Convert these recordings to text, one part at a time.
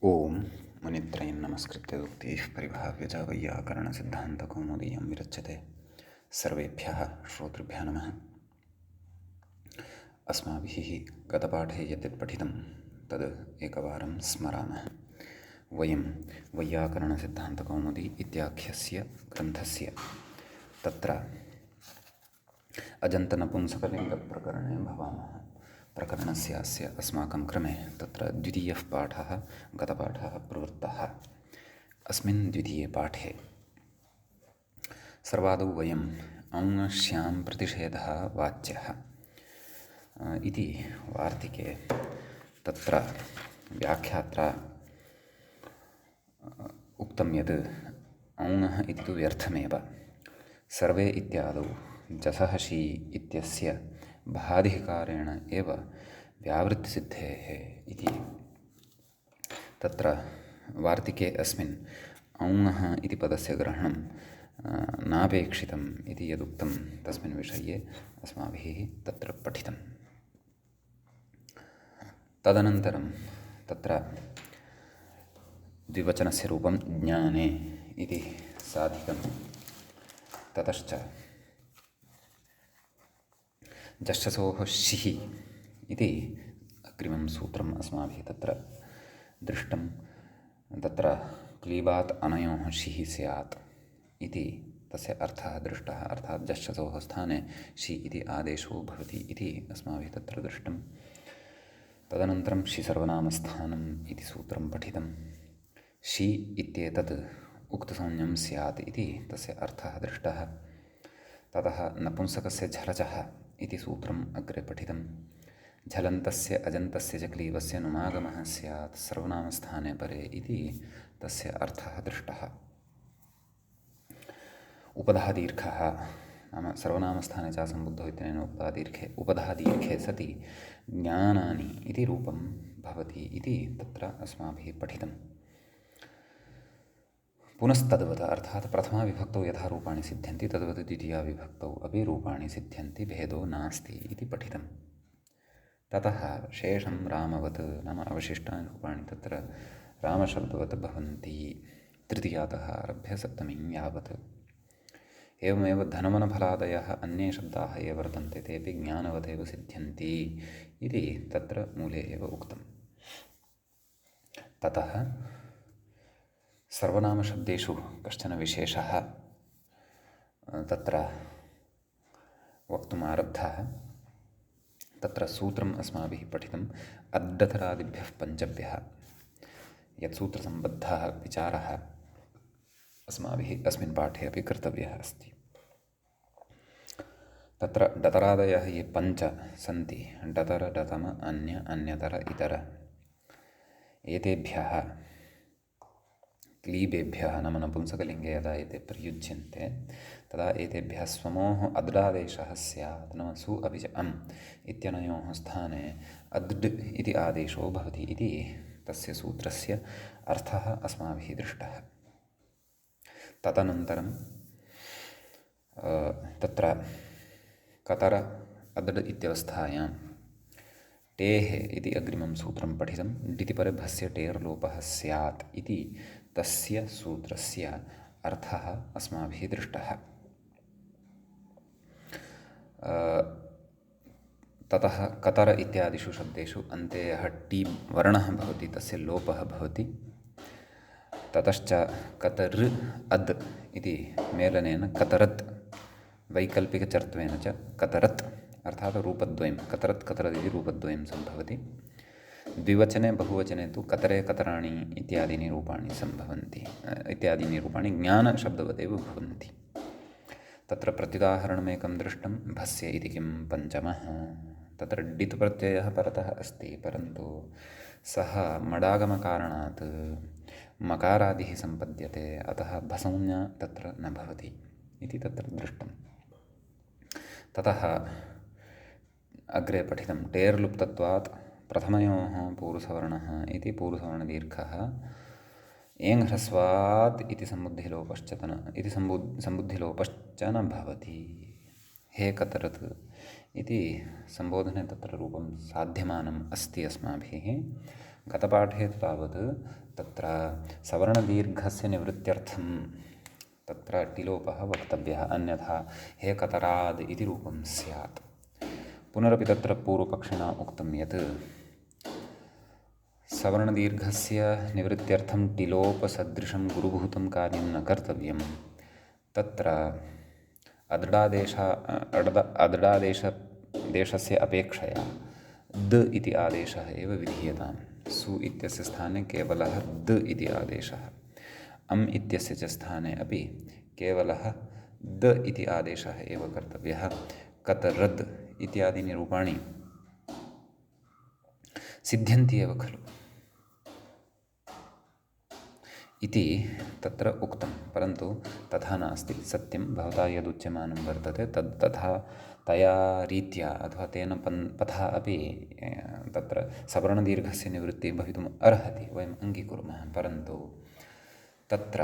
ओम मुनित्रयं नमस्कृत्य उक्तिः परिभाव्य च वैयाकरणसिद्धान्तकौमुदीयं विरच्यते। सर्वेभ्यः श्रोतृभ्यः नमः। अस्माभिः गतपाठे यद्यत् पठितं तद् एकवारं स्मरामः। वयं वैयाकरणसिद्धान्तकौमुदी इत्याख्यस्य ग्रन्थस्य तत्र अजन्तनपुंसकलिङ्गप्रकरणे भवामः। प्रकरणस्य अस्य अस्माकं क्रमे तत्र द्वितीयः पाठः गतपाठः प्रवृत्तः। अस्मिन् द्वितीये पाठे सर्वादौ वयम् औङ्श्यां प्रतिषेधः वाच्यः इति वार्तिके तत्र व्याख्यात्रा उक्तं यत् औङः इति तु व्यर्थमेव, सर्वे इत्यादौ जसः शी इत्यस्य भाधिकारेण एव व्यावृत्तिसिद्धेः इति तत्र वार्तिके अस्मिन् औङः इति पदस्य ग्रहणं नापेक्षितम् इति यदुक्तं तस्मिन् विषये अस्माभिः तत्र पठितं। तदनन्तरं तत्र द्विवचनस्य रूपं ज्ञाने इति साधितं। ततश्च जश्चसोः शिः इति अग्रिमं सूत्रम् अस्माभिः तत्र दृष्टं। तत्र क्लीबात् अनयोः शिः स्यात् इति तस्य अर्थः दृष्टः, अर्थात् जश्चसोः स्थाने शि इति आदेशो भवति इति अस्माभिः तत्र दृष्टं। तदनन्तरं शि सर्वनामस्थानम् इति सूत्रं पठितं। शि इत्येतत् उक्तसंज्ञं स्यात् इति तस्य अर्थः दृष्टः। ततः नपुंसकस्य झरचः इति सूत्रम् अग्रे पठितं। झलन्तस्य अजन्तस्य च क्लीबस्य नुमागमः स्यात् सर्वनामस्थाने परे इति तस्य अर्थः दृष्टः। उपधादीर्घः नाम सर्वनामस्थाने च सम्बुद्धौ इत्यनेन उपधादीर्घे सति ज्ञानानि इति रूपं भवति इति तत्र अस्माभिः पठितं। पुनस्तद्वत् अर्थात् प्रथमाविभक्तौ यथा रूपाणि सिद्ध्यन्ति तद्वत् द्वितीयाविभक्तौ अपि रूपाणि सिद्ध्यन्ति, भेदो नास्ति इति पठितं। ततः शेषं रामवत् नाम अवशिष्टानि रूपाणि तत्र रामशब्दवत् भवन्ति, तृतीयातः आरभ्य सप्तमीं यावत्। एवमेव धनमनफलादयः अन्ये शब्दाः ये वर्तन्ते तेऽपि ज्ञानवदेव सिद्ध्यन्ति इति तत्र मूले एव उक्तम्। ततः सर्वनामशब्देषु कश्चन विशेषः तत्र वक्तुम् आरब्धः। तत्र सूत्रम् अस्माभिः पठितम्। अड्डतरादिभ्यः पञ्चभ्यः यत्सूत्रसम्बद्धः विचारः अस्माभिः अस्मिन् पाठे अपि कर्तव्यः अस्ति। तत्र डतरादयः ये पञ्च सन्ति, डतर डतम अन्य अन्यतर इतर, एतेभ्यः क्लीबेभ्यः नाम नपुंसकलिङ्गे यदा एते प्रयुज्यन्ते तदा एतेभ्यः स्वमोः अद्डादेशः स्यात्, नाम सु अपि च अम् इत्यनयोः स्थाने अद्ड् इति आदेशो भवति इति तस्य सूत्रस्य अर्थः अस्माभिः दृष्टः। तदनन्तरं तत्र कतर अद्ड् इत्यवस्थायां टेः इति अग्रिमं सूत्रं पठितं। डितिपरभस्य टेर्लोपः स्यात् इति तस्य सूत्रस्य अर्थः अस्माभिः दृष्टः। ततः कतर इत्यादिषु शब्देषु अन्ते यः टी वर्णः भवति तस्य लोपः भवति। ततश्च कतर् अद् इति मेलनेन कतरत् वैकल्पिकचर्त्वेन च कतरत् अर्थात् रूपद्वयं कतरत् कतरत् इति रूपद्वयं सम्भवति। द्विवचने बहुवचने तु कतरे कतराणि इत्यादीनि रूपाणि सम्भवन्ति, इत्यादीनि रूपाणि ज्ञानशब्दवदेव भवन्ति। तत्र प्रत्युदाहरणमेकं दृष्टं। भस्य इति किं पञ्चमः, तत्र डित् प्रत्ययः परतः अस्ति, परन्तु सः मडागमकारणात् मकारादिः सम्पद्यते, अतः भसंज्ञा तत्र न भवति इति तत्र दृष्टं। ततः अग्रे पठितं। टेर्लुप्तत्वात् प्रथमयोः पूर्वसवर्णः इति पूर्वसवर्णदीर्घः एङ्ह्रस्वात् इति सम्बुद्धिलोपश्च न भवति। हे कतरत् इति सम्बोधने तत्र रूपं साध्यमानम् अस्ति अस्माभिः, गतपाठे तावत् तत्र सवर्णदीर्घस्य निवृत्त्यर्थं तत्र टिलोपः वक्तव्यः, अन्यथा हे कतराद् इति रूपं स्यात्। पुनरपि तत्र पूर्वपक्षिणा उक्तं यत् सवर्णदीर्घस्य निवृत्त्यर्थं टिलोपसदृशं गुरुभूतं कार्यं न कर्तव्यं। तत्र अदडादेशस्य अपेक्षया द इति आदेशः एव विधीयताम्। सु इत्यस्य स्थाने केवलः द इति आदेशः, अम् इत्यस्य च स्थाने अपि केवलः द इति आदेशः एव कर्तव्यः। कतरद् इत्यादीनि रूपाणि सिद्ध्यन्ति एव खलु इति तत्र उक्तं, परन्तु तथा नास्ति। सत्यं भवता यदुच्यमानं वर्तते तद् तथा तया रीत्या अथवा तेन पथा अपि तत्र सवर्णदीर्घस्य निवृत्तिः भवितुम् अर्हति, वयम् अङ्गीकुर्मः। परन्तु तत्र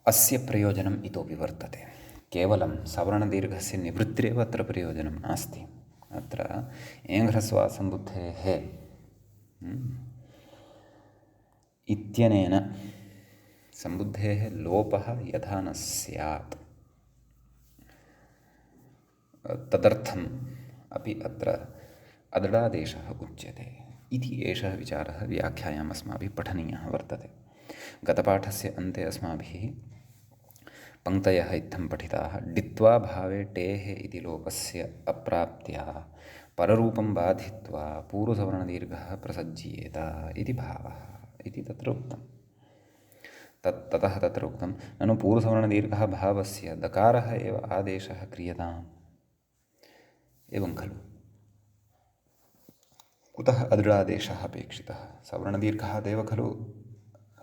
अस्य प्रयोजनम् इतोपि वर्तते। केवलं सवर्णदीर्घस्य निवृत्तिरेव अत्र प्रयोजनं नास्ति। अत्र एङ्घ्रस्वासम्बुद्धेः इत्यनेन सम्बुद्धेः लोपः यथा न स्यात् तदर्थम् अपि अत्र अदडादेशः उच्यते इति एषः विचारः व्याख्यायाम् अस्माभिः पठनीयः वर्तते। गतपाठस्य अन्ते अस्माभिः पङ्क्तयः इत्थं पठिताः। डित्वा भावे टेः इति लोपस्य अप्राप्त्या पररूपं बाधित्वा पूर्वसवर्णदीर्घः प्रसज्येत इति भावः इति तत्र उक्तं। ततः तत्र उक्तं ननु पूर्वसवर्णदीर्घः भावस्य दकारः एव आदेशः क्रियताम्। एवं खलु, कुतः अदृढादेशः अपेक्षितः? सवर्णदीर्घादेव खलु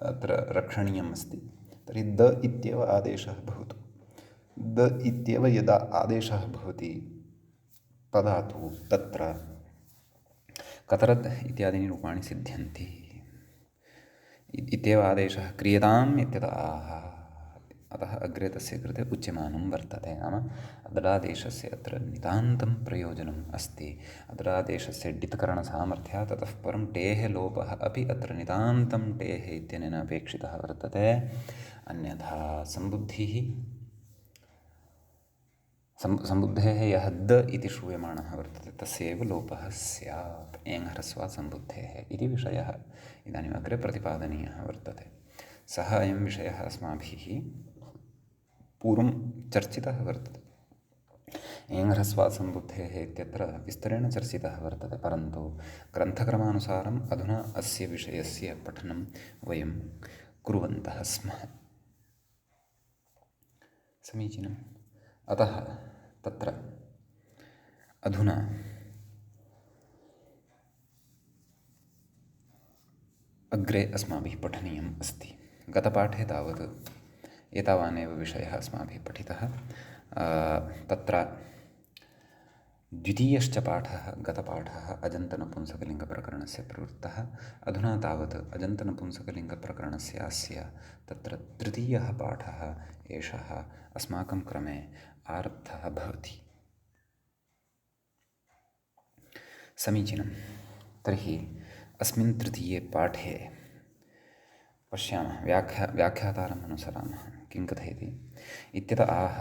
अत्र रक्षणीयम् अस्ति। तर्हि द इत्येव आदेशः भवतु। द इत्येव यदा आदेशः भवति तदा तु तत्र कतरद् इत्यादीनि रूपाणि सिद्ध्यन्ति। इत्येव आदेशः क्रियताम् इत्यतः अतः अग्रे तस्य कृते उच्यमानं वर्तते। नाम अदडादेशस्य अत्र नितान्तं प्रयोजनम् अस्ति। अदडादेशस्य डित्करणसामर्थ्यात् ततः परं टेः लोपः अपि अत्र नितान्तं टेः इत्यनेन अपेक्षितः वर्तते। अन्यथा सम्बुद्धेः यः द इति श्रूयमाणः वर्तते तस्यैव लोपः स्यात् एङ्घ्रस्वात् सम्बुद्धेः इति विषयः इदानीम् अग्रे प्रतिपादनीयः वर्तते। सः अयं विषयः अस्माभिः पूर्वं चर्चितः वर्तते। एङ्घ्रस्वात् सम्बुद्धेः इत्यत्र विस्तरेण चर्चितः वर्तते, परन्तु ग्रन्थक्रमानुसारम् अधुना अस्य विषयस्य पठनं वयं कुर्वन्तः स्मः। समीचीनम्। अतः तत्र अधुना अग्रे अस्माभिः पठनीयम् अस्ति। गतपाठे तावत् एतावानेव विषयः अस्माभिः पठितः। तत्र द्वितीयश्च पाठः गतपाठः अजन्तनपुंसकलिङ्गप्रकरणस्य प्रवृत्तः। अधुना तावत् अजन्तनपुंसकलिङ्गप्रकरणस्यास्य तत्र तृतीयः पाठः एषः अस्माकं क्रमे आरब्धः भवति। समीचीनं। तर्हि अस्मिन् तृतीये पाठे पश्यामः, व्याख्यातारम् अनुसरामः। किं कथयति इत्यत आह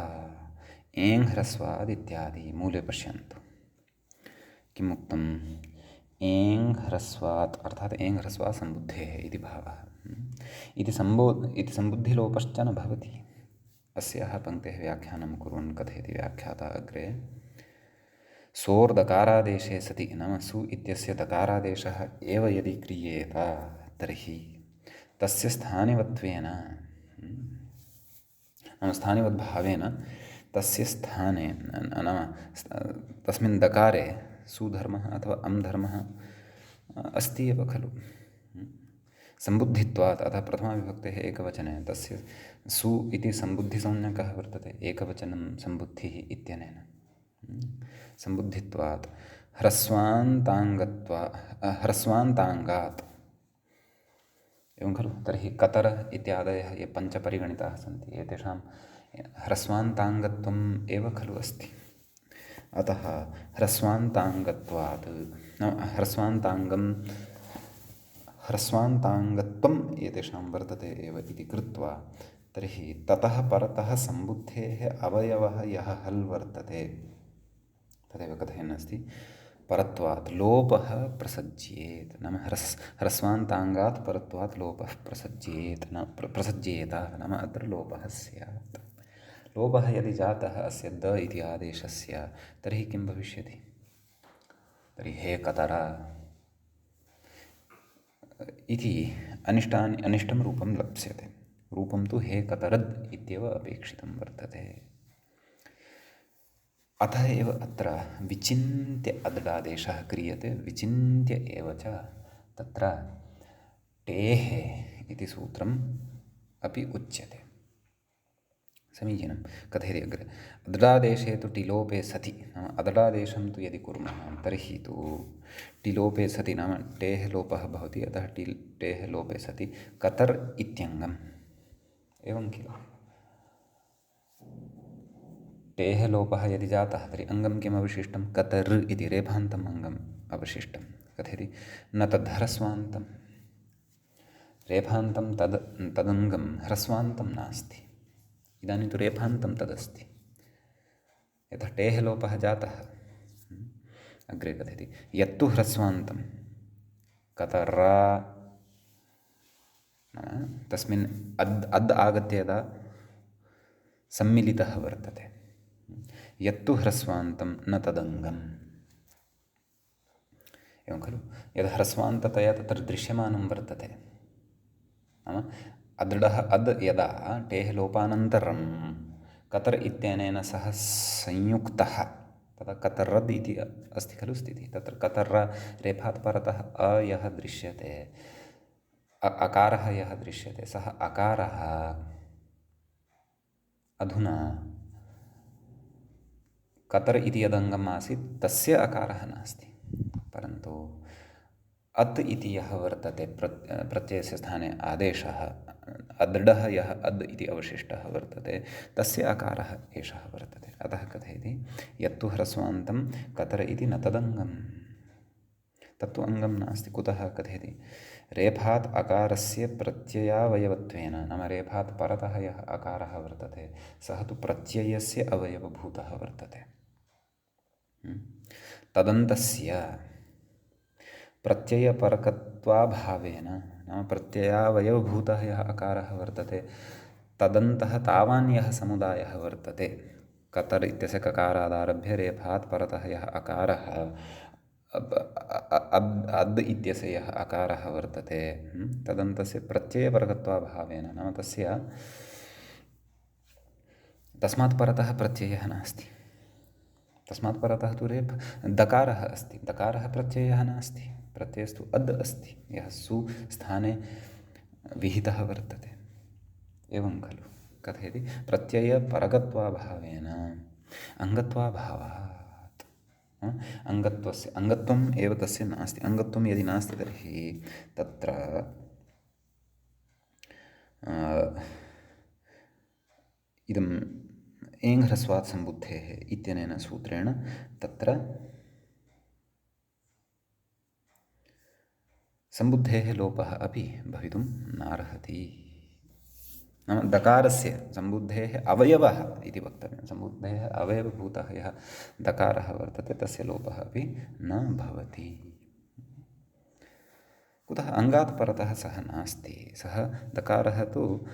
एङ्घ्रस्वाद् इत्यादि मूले पश्यन्तु किम् उक्तम्। एङ्घ्रस्वात् अर्थात् एङ्घ्रस्वात् सम्बुद्धेः इति भावः इति सम्बुद्धिलोपश्च न भवति। अस्याः पङ्क्तेः व्याख्यानं कुर्वन् कथयति व्याख्याता अग्रे। सोर्दकारादेशे सति नाम सु इत्यस्य दकारादेशः एव यदि क्रियेत तर्हि तस्य स्थानिवत्वेन नाम स्थानिवद्भावेन तस्य स्थाने नाम तस्मिन् दकारे सुधर्मः अथवा अम् धर्मः अस्ति एव खलु। सम्बुद्धित्वात् अतः प्रथमाविभक्तेः एकवचने तस्य सु इति सम्बुद्धिसंज्ञकः वर्तते, एकवचनं सम्बुद्धिः इत्यनेन। सम्बुद्धित्वात् ह्रस्वान्ताङ्गात् एवं खलु। तर्हि कतर इत्यादयः ये पञ्च परिगणिताः सन्ति एतेषां ह्रस्वान्ताङ्गत्वम् एव खलु अस्ति। अतः ह्रस्वान्ताङ्गत्वात् ह्रस्वान्ताङ्गत्वम् एतेषां वर्तते एव इति कृत्वा तर्हि ततः परतः सम्बुद्धेः अवयवः यः हल् वर्तते तदेव कथयन् अस्ति। परत्वात् लोपः प्रसज्येत्, नाम ह्रस्वान्ताङ्गात् परत्वात् लोपः प्रसज्येत्, प्रसज्येत, नाम अत्र लोपः स्यात्। लोपः यदि जातः अस्य द इति आदेशस्य तर्हि किं भविष्यति? तर्हि हे कतर इति अनिष्टं रूपं लप्स्यते। रूपं तु हे कतरद् इत्येव अपेक्षितं वर्तते। अतः एव अत्र विचिन्त्य अदडादेशः क्रियते। विचिन्त्य एव च तत्र टेः इति सूत्रम् अपि उच्यते। समीचीनं। कथयति अग्रे, अदडादेशे तु टिलोपे सति, नाम अदडादेशं तु यदि कुर्मः तर्हि तु टिलोपे सति, नाम टेः लोपः भवति, अतः टेः लोपे सति कतर् इत्यङ्गम्, एवं किल। टेः लोपः यदि जातः तर्हि अङ्गं किम् अवशिष्टं? कतर् इति रेफान्तम् अङ्गम् अवशिष्टं। कथयति, न तद् ह्रस्वान्तं, रेफान्तं तदङ्गं ह्रस्वान्तं नास्ति। इदानीं तु रेफान्तं तदस्ति, यतः टेः लोपः जातः। अग्रे कथयति, यत्तु ह्रस्वान्तं कतरा, तस्मिन् अद् आगत्य यदा सम्मिलितः वर्तते, यत्तु ह्रस्वान्तं न तदङ्गम्, एवं खलु। यद् ह्रस्वान्ततया तत्र दृश्यमानं वर्तते, नाम अदृढः अद् यदा टेः लोपानन्तरं कतर् इत्यनेन सह संयुक्तः तदा कतरद् इति अस्ति खलु स्थितिः। तत्र कतर् रेफात् परतः अ यः दृश्यते, अकारः यः दृश्यते, सः अकारः अधुना कतर् इति यदङ्गम् आसीत् तस्य अकारः नास्ति, परन्तु अत् इति यः वर्तते प्रत्ययस्य स्थाने आदेशः, अदृढः यः अद् इति अवशिष्टः वर्तते तस्य अकारः एषः वर्तते। अतः कथयति, यत्तु ह्रस्वान्तं कतर इति न तदङ्गम्, तत्तु अङ्गं नास्ति। कुतः? कथयति, रेफात् अकारस्य प्रत्ययावयवत्वेन, नाम रेफात् परतः यः अकारः वर्तते सः तु प्रत्ययस्य अवयवभूतः वर्तते। तदन्तस्य प्रत्ययपरकत्वाभावेन, नाम प्रत्ययावयवभूतः यः अकारः वर्तते तदन्तः तावान् यः समुदायः वर्तते, कतर् इत्यस्य ककारादारभ्य रेफात् परतः यः अकारः, अद् इत्यस्य यः अकारः वर्तते, तदन्तस्य प्रत्ययपरकत्वाभावेन, नाम तस्मात् परतः प्रत्ययः नास्ति। तस्मात् परतः तु दकारः अस्ति, दकारः प्रत्ययः नास्ति, प्रत्ययस्तु अद् अस्ति यः सु स्थाने विहितः वर्तते, एवं खलु। कथयति, प्रत्ययपरकत्वाभावेन अङ्गत्वाभावात्, अङ्गत्वम् एव तस्य नास्ति। अङ्गत्वं यदि नास्ति तर्हि तत्र इदम् एङ् ह्रस्वात् सम्बुद्धेः इत्यनेन सूत्रेण तत्र सम्बुद्धेः लोपः अपि भवितुं नार्हति। नाम दकारस्य सम्बुद्धेः अवयवः इति वक्तव्यं, सम्बुद्धेः अवयवभूतः यः दकारः वर्तते तस्य लोपः अपि न भवति। कुतः? अङ्गात् परतः सः नास्ति। सः दकारः तु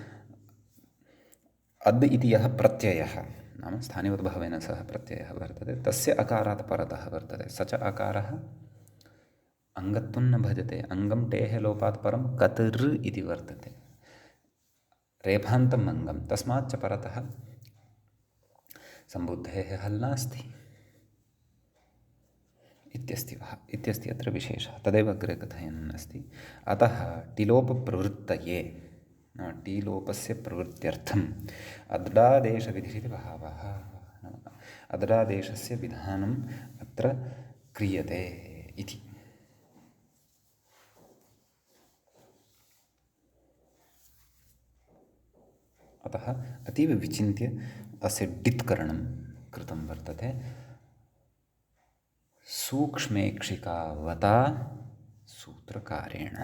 अद् इति यः प्रत्ययः, नाम स्थानिवद्भावेन सह प्रत्ययः वर्तते, तस्य अकारात् परतः वर्तते, स च अकारः अङ्गत्वं न भजते। अङ्गं टेः लोपात् परं कतर् इति वर्तते, रेफान्तम् अङ्गं, तस्माच्च परतः सम्बुद्धेः हल् नास्ति इत्यस्ति अत्र विशेषः। तदेव अग्रे कथयन् अस्ति। अतः टिलोपप्रवृत्तये, टीलोपस्य प्रवृत्त्यर्थम् अदडादेशविधिरिति भावः, अदडादेशस्य विधानम् अत्र क्रियते इति। अतः अतीव विचिन्त्य अस्य डित्करणं कृतं वर्तते। सूक्ष्मेक्षिकावता सूत्रकारेण।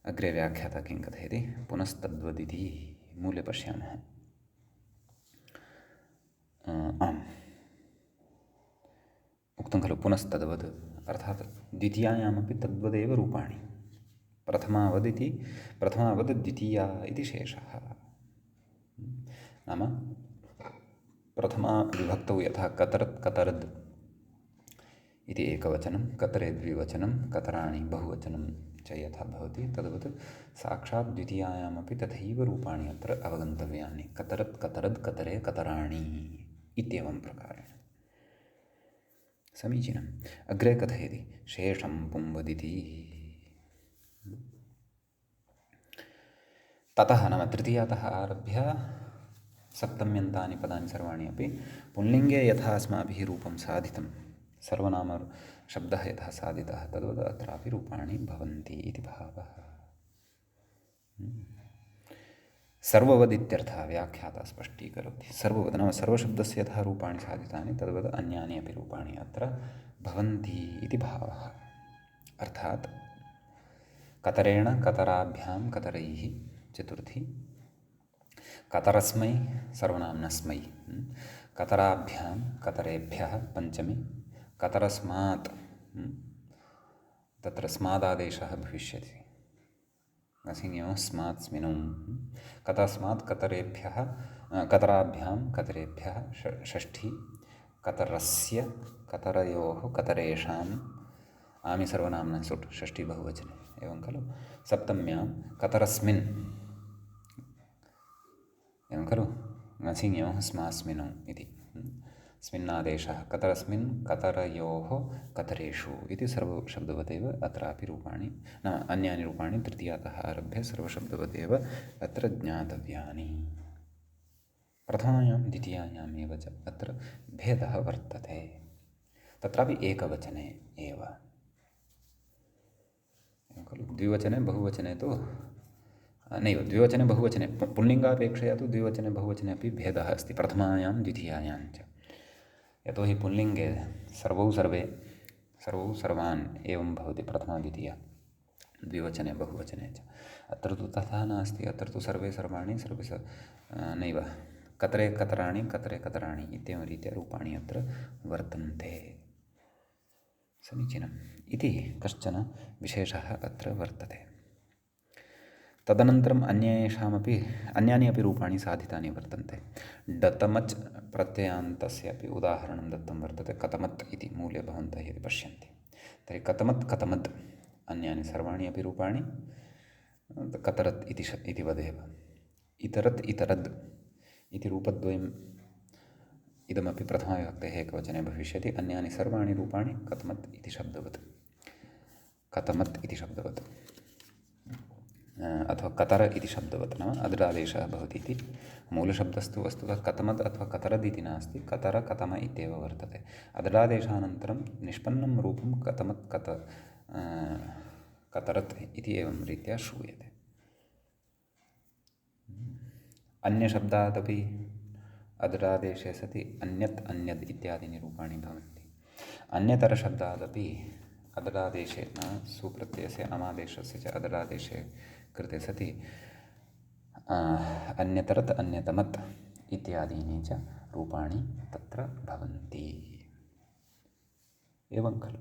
अग्रे व्याख्याता किं कथयति? पुनस्तद्वदिति मूले पश्यामः। आम्, उक्तं खलु पुनस्तद्वद्, अर्थात् द्वितीयायामपि तद्वदेव रूपाणि। प्रथमावद् द्वितीया इति शेषः। नाम प्रथमा विभक्तौ यथा कतरत् कतरद् इति एकवचनं, कतरे द्विवचनं, कतराणि बहुवचनं च यथा भवति, तद्वत् साक्षात् द्वितीयायामपि तथैव रूपाणि अत्र अवगन्तव्यानि। कतरत् कतरद् कतरे कतराणि इत्येवं प्रकारेण। समीचीनम्। अग्रे कथयति शेषं पुंवदिति। ततः नाम तृतीयातः आरभ्य सप्तम्यन्तानि पदानि सर्वाणि अपि पुंलिङ्गे यथा अस्माभिः रूपं साधितं, सर्वनामशब्दः यथा साधितः तद्वत् अत्रापि रूपाणि भवन्ति इति भावः। सर्ववद् इत्यर्थः व्याख्याता स्पष्टीकरोति। सर्ववद् नाम सर्वशब्दस्य यथा रूपाणि साधितानि तद्वत् अन्यानि अपि रूपाणि अत्र भवन्ति इति भावः। अर्थात् कतरेण कतराभ्यां कतरैः चतुर्थी, कतरस्मै सर्वनाम्नस्मै, कतराभ्यां कतरेभ्यः पञ्चमी, कतरस्मात् तत्र स्मादादेशः भविष्यति, नसिंहयोः स्मात् स्मिनौ, कतस्मात् कतरेभ्यः कतराभ्यां कतरेभ्यः षष्ठी, कतरस्य कतरयोः कतरेषाम् आमि सर्वनाम्नः सुट् षष्ठी बहुवचने, एवं खलु। सप्तम्यां कतरस्मिन्, एवं खलु, नसिंहयोः स्मास्मिनौ इति स्मिन्नादेशः, कतरस्मिन् कतरयोः कतरेषु इति सर्वशब्दवदेव अत्रापि रूपाणि नाम अन्यानि रूपाणि तृतीयातः आरभ्य सर्वशब्दवदेव अत्र ज्ञातव्यानि। प्रथमायां द्वितीयायामेव च अत्र भेदः वर्तते, तत्रापि एकवचने एव, खलु। द्विवचने बहुवचने तु नैव, द्विवचने बहुवचने पुल्लिङ्गापेक्षया तु द्विवचने बहुवचने अपि भेदः अस्ति, प्रथमायां द्वितीयायां च। यतोहि पुल्लिङ्गे सर्वौ सर्वान् एवं भवति, प्रथमा द्वितीया, द्विवचने बहुवचने च। अत्र तु तथा नास्ति, अत्र तु सर्वे सर्वाणि नैव, कतरे कतराणि कतरे कतराणि इत्येवं रीत्या रूपाणि अत्र वर्तन्ते। समीचीनम् इति कश्चन विशेषः अत्र वर्तते। तदनन्तरम् अन्यानि अपि रूपाणि साधितानि वर्तन्ते। डतमच् प्रत्ययान्तस्य अपि उदाहरणं दत्तं वर्तते, कतमत् इति मूले भवन्तः यदि पश्यन्ति तर्हि कतमत् कतमद् अन्यानि सर्वाणि अपि रूपाणि कतरत् इति वदेव। इतरत् इतरद् इति रूपद्वयम् इदमपि प्रथमाविभक्तेः एकवचने भविष्यति। अन्यानि सर्वाणि रूपाणि कतमत् इति शब्दवत् अथवा कतर इति शब्दवत्, नाम अदृरादेशः भवति इति। मूलशब्दस्तु वस्तुतः कतमत् अथवा कतरद् इति नास्ति, कतर कतम इत्येव वर्तते। अदृरादेशानन्तरं निष्पन्नं रूपं कतमत् कतरत् इति एवं रीत्या श्रूयते। अन्यशब्दादपि अदृरादेशे सति अन्यत् अन्यद् इत्यादीनि रूपाणि भवन्ति। अन्यतरशब्दादपि अदृरादेशे सुप्रत्ययस्य अमादेशस्य च अदृरादेशे कृते सति अन्यतरत् अन्यतमत् इत्यादीनि च रूपाणि तत्र भवन्ति, एवं खलु।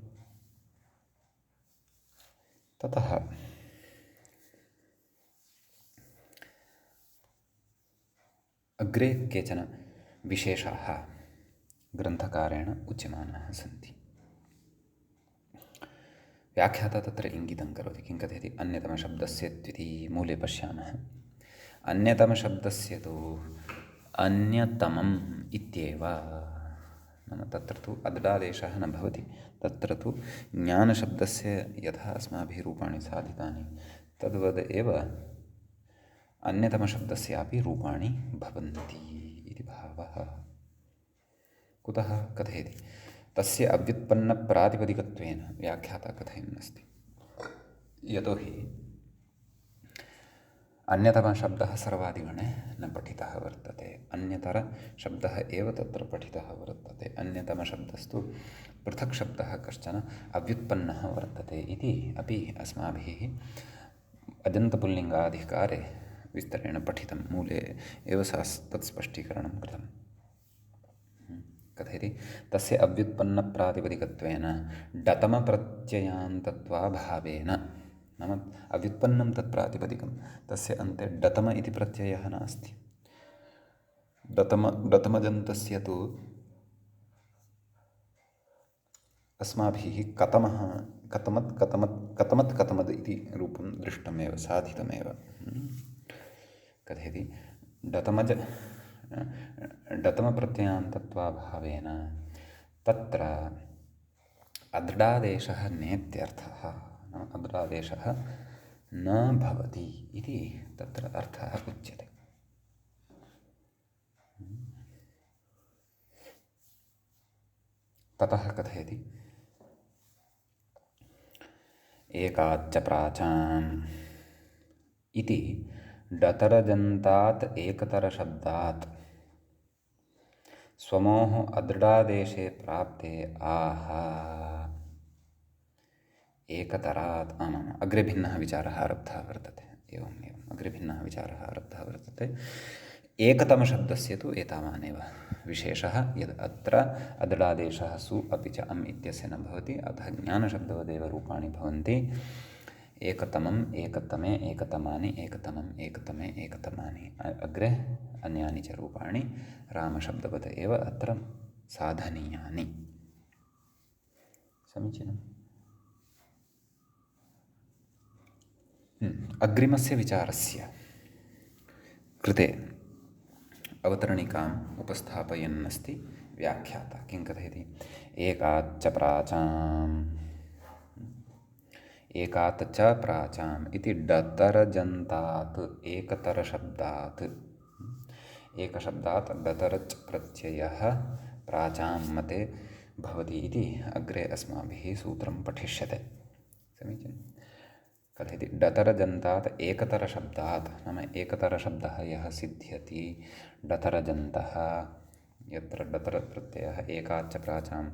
ततः अग्रे केचन विशेषाः ग्रन्थकारेण उच्यमानाः सन्ति। व्याख्याता तत्र इङ्गितं करोति, किं कथयति? अन्यतमशब्दस्य द्विती मूले पश्यामः। अन्यतमशब्दस्य तु अन्यतमम् इत्येव, नाम तत्र तु अदृरादेशः न भवति। तत्र तु ज्ञानशब्दस्य यथा अस्माभिः रूपाणि साधितानि तद्वद् एव अन्यतमशब्दस्यापि रूपाणि भवन्ति इति भावः। कुतः कथयति? तस्य अव्युत्पन्नप्रातिपदिकत्वेन व्याख्याता कथयन् अस्ति। यतोहि अन्यतमशब्दः सर्वादिगणे न पठितः वर्तते, अन्यतरशब्दः एव तत्र पठितः वर्तते। अन्यतमशब्दस्तु पृथक् शब्दः कश्चन अव्युत्पन्नः वर्तते इति अपि अस्माभिः अजन्तपुल्लिङ्गाधिकारे विस्तरेण पठितं, मूले एव तत् स्पष्टीकरणं कृतं। कथयति तस्य अव्युत्पन्नप्रातिपदिकत्वेन डतमप्रत्ययान्तत्वाभावेन, नाम अव्युत्पन्नं तत् प्रातिपदिकं, तस्य अन्ते डतम इति प्रत्ययः नास्ति। डतमजन्तस्य तु अस्माभिः कतमत् इति रूपं दृष्टमेव, साधितमेव। कथयति डतमप्रत्ययान्तत्वाभावेन तत्र अदृडादेशः नेत्यर्थः, अदृडादेशः न भवति इति तत्र अर्थः उच्यते। ततः कथयति एकाच्च प्राचाम् इति डतरजन्तात् एकतरशब्दात् स्वमोः अदृडादेशे प्राप्ते आह एकतरात्, आमाम्, अग्रे भिन्नः विचारः आरब्धः वर्तते। एवम् अग्रे भिन्नः विचारः आरब्धः वर्तते। एकतमशब्दस्य तु एतावानेव विशेषः, यद् अत्र अदृडादेशः सु अपि च अम् इत्यस्य न भवति, अतः ज्ञानशब्दवदेव रूपाणि भवन्ति। एकतमम्, एकतमे, एकतमानि, एकतमम्, एकतमे, एकतमानि, अग्रे अन्यानि च रूपाणि रामशब्दवत् एव अत्र साधनीयानि। समीचीनम्। अग्रिमस्य विचारस्य कृते अवतरणिकाम् उपस्थापयन्नस्ति व्याख्याता। किं कथयति एकाच्च प्राचाम्, एकात् च प्राचाम् इति डतरजन्तात् एकतरशब्दात्, एकशब्दात् डतरच् प्रत्ययः प्राचाम् मते भवति इति अग्रे अस्माभिः सूत्रं पठिष्यते। समीचीनं। कथयति डतरजन्तात् एकतरशब्दात्, नाम एकतरशब्दः यः सिद्ध्यति, डतरजन्तः, यत्र डतरप्रत्ययः एकाच्च प्राचाम्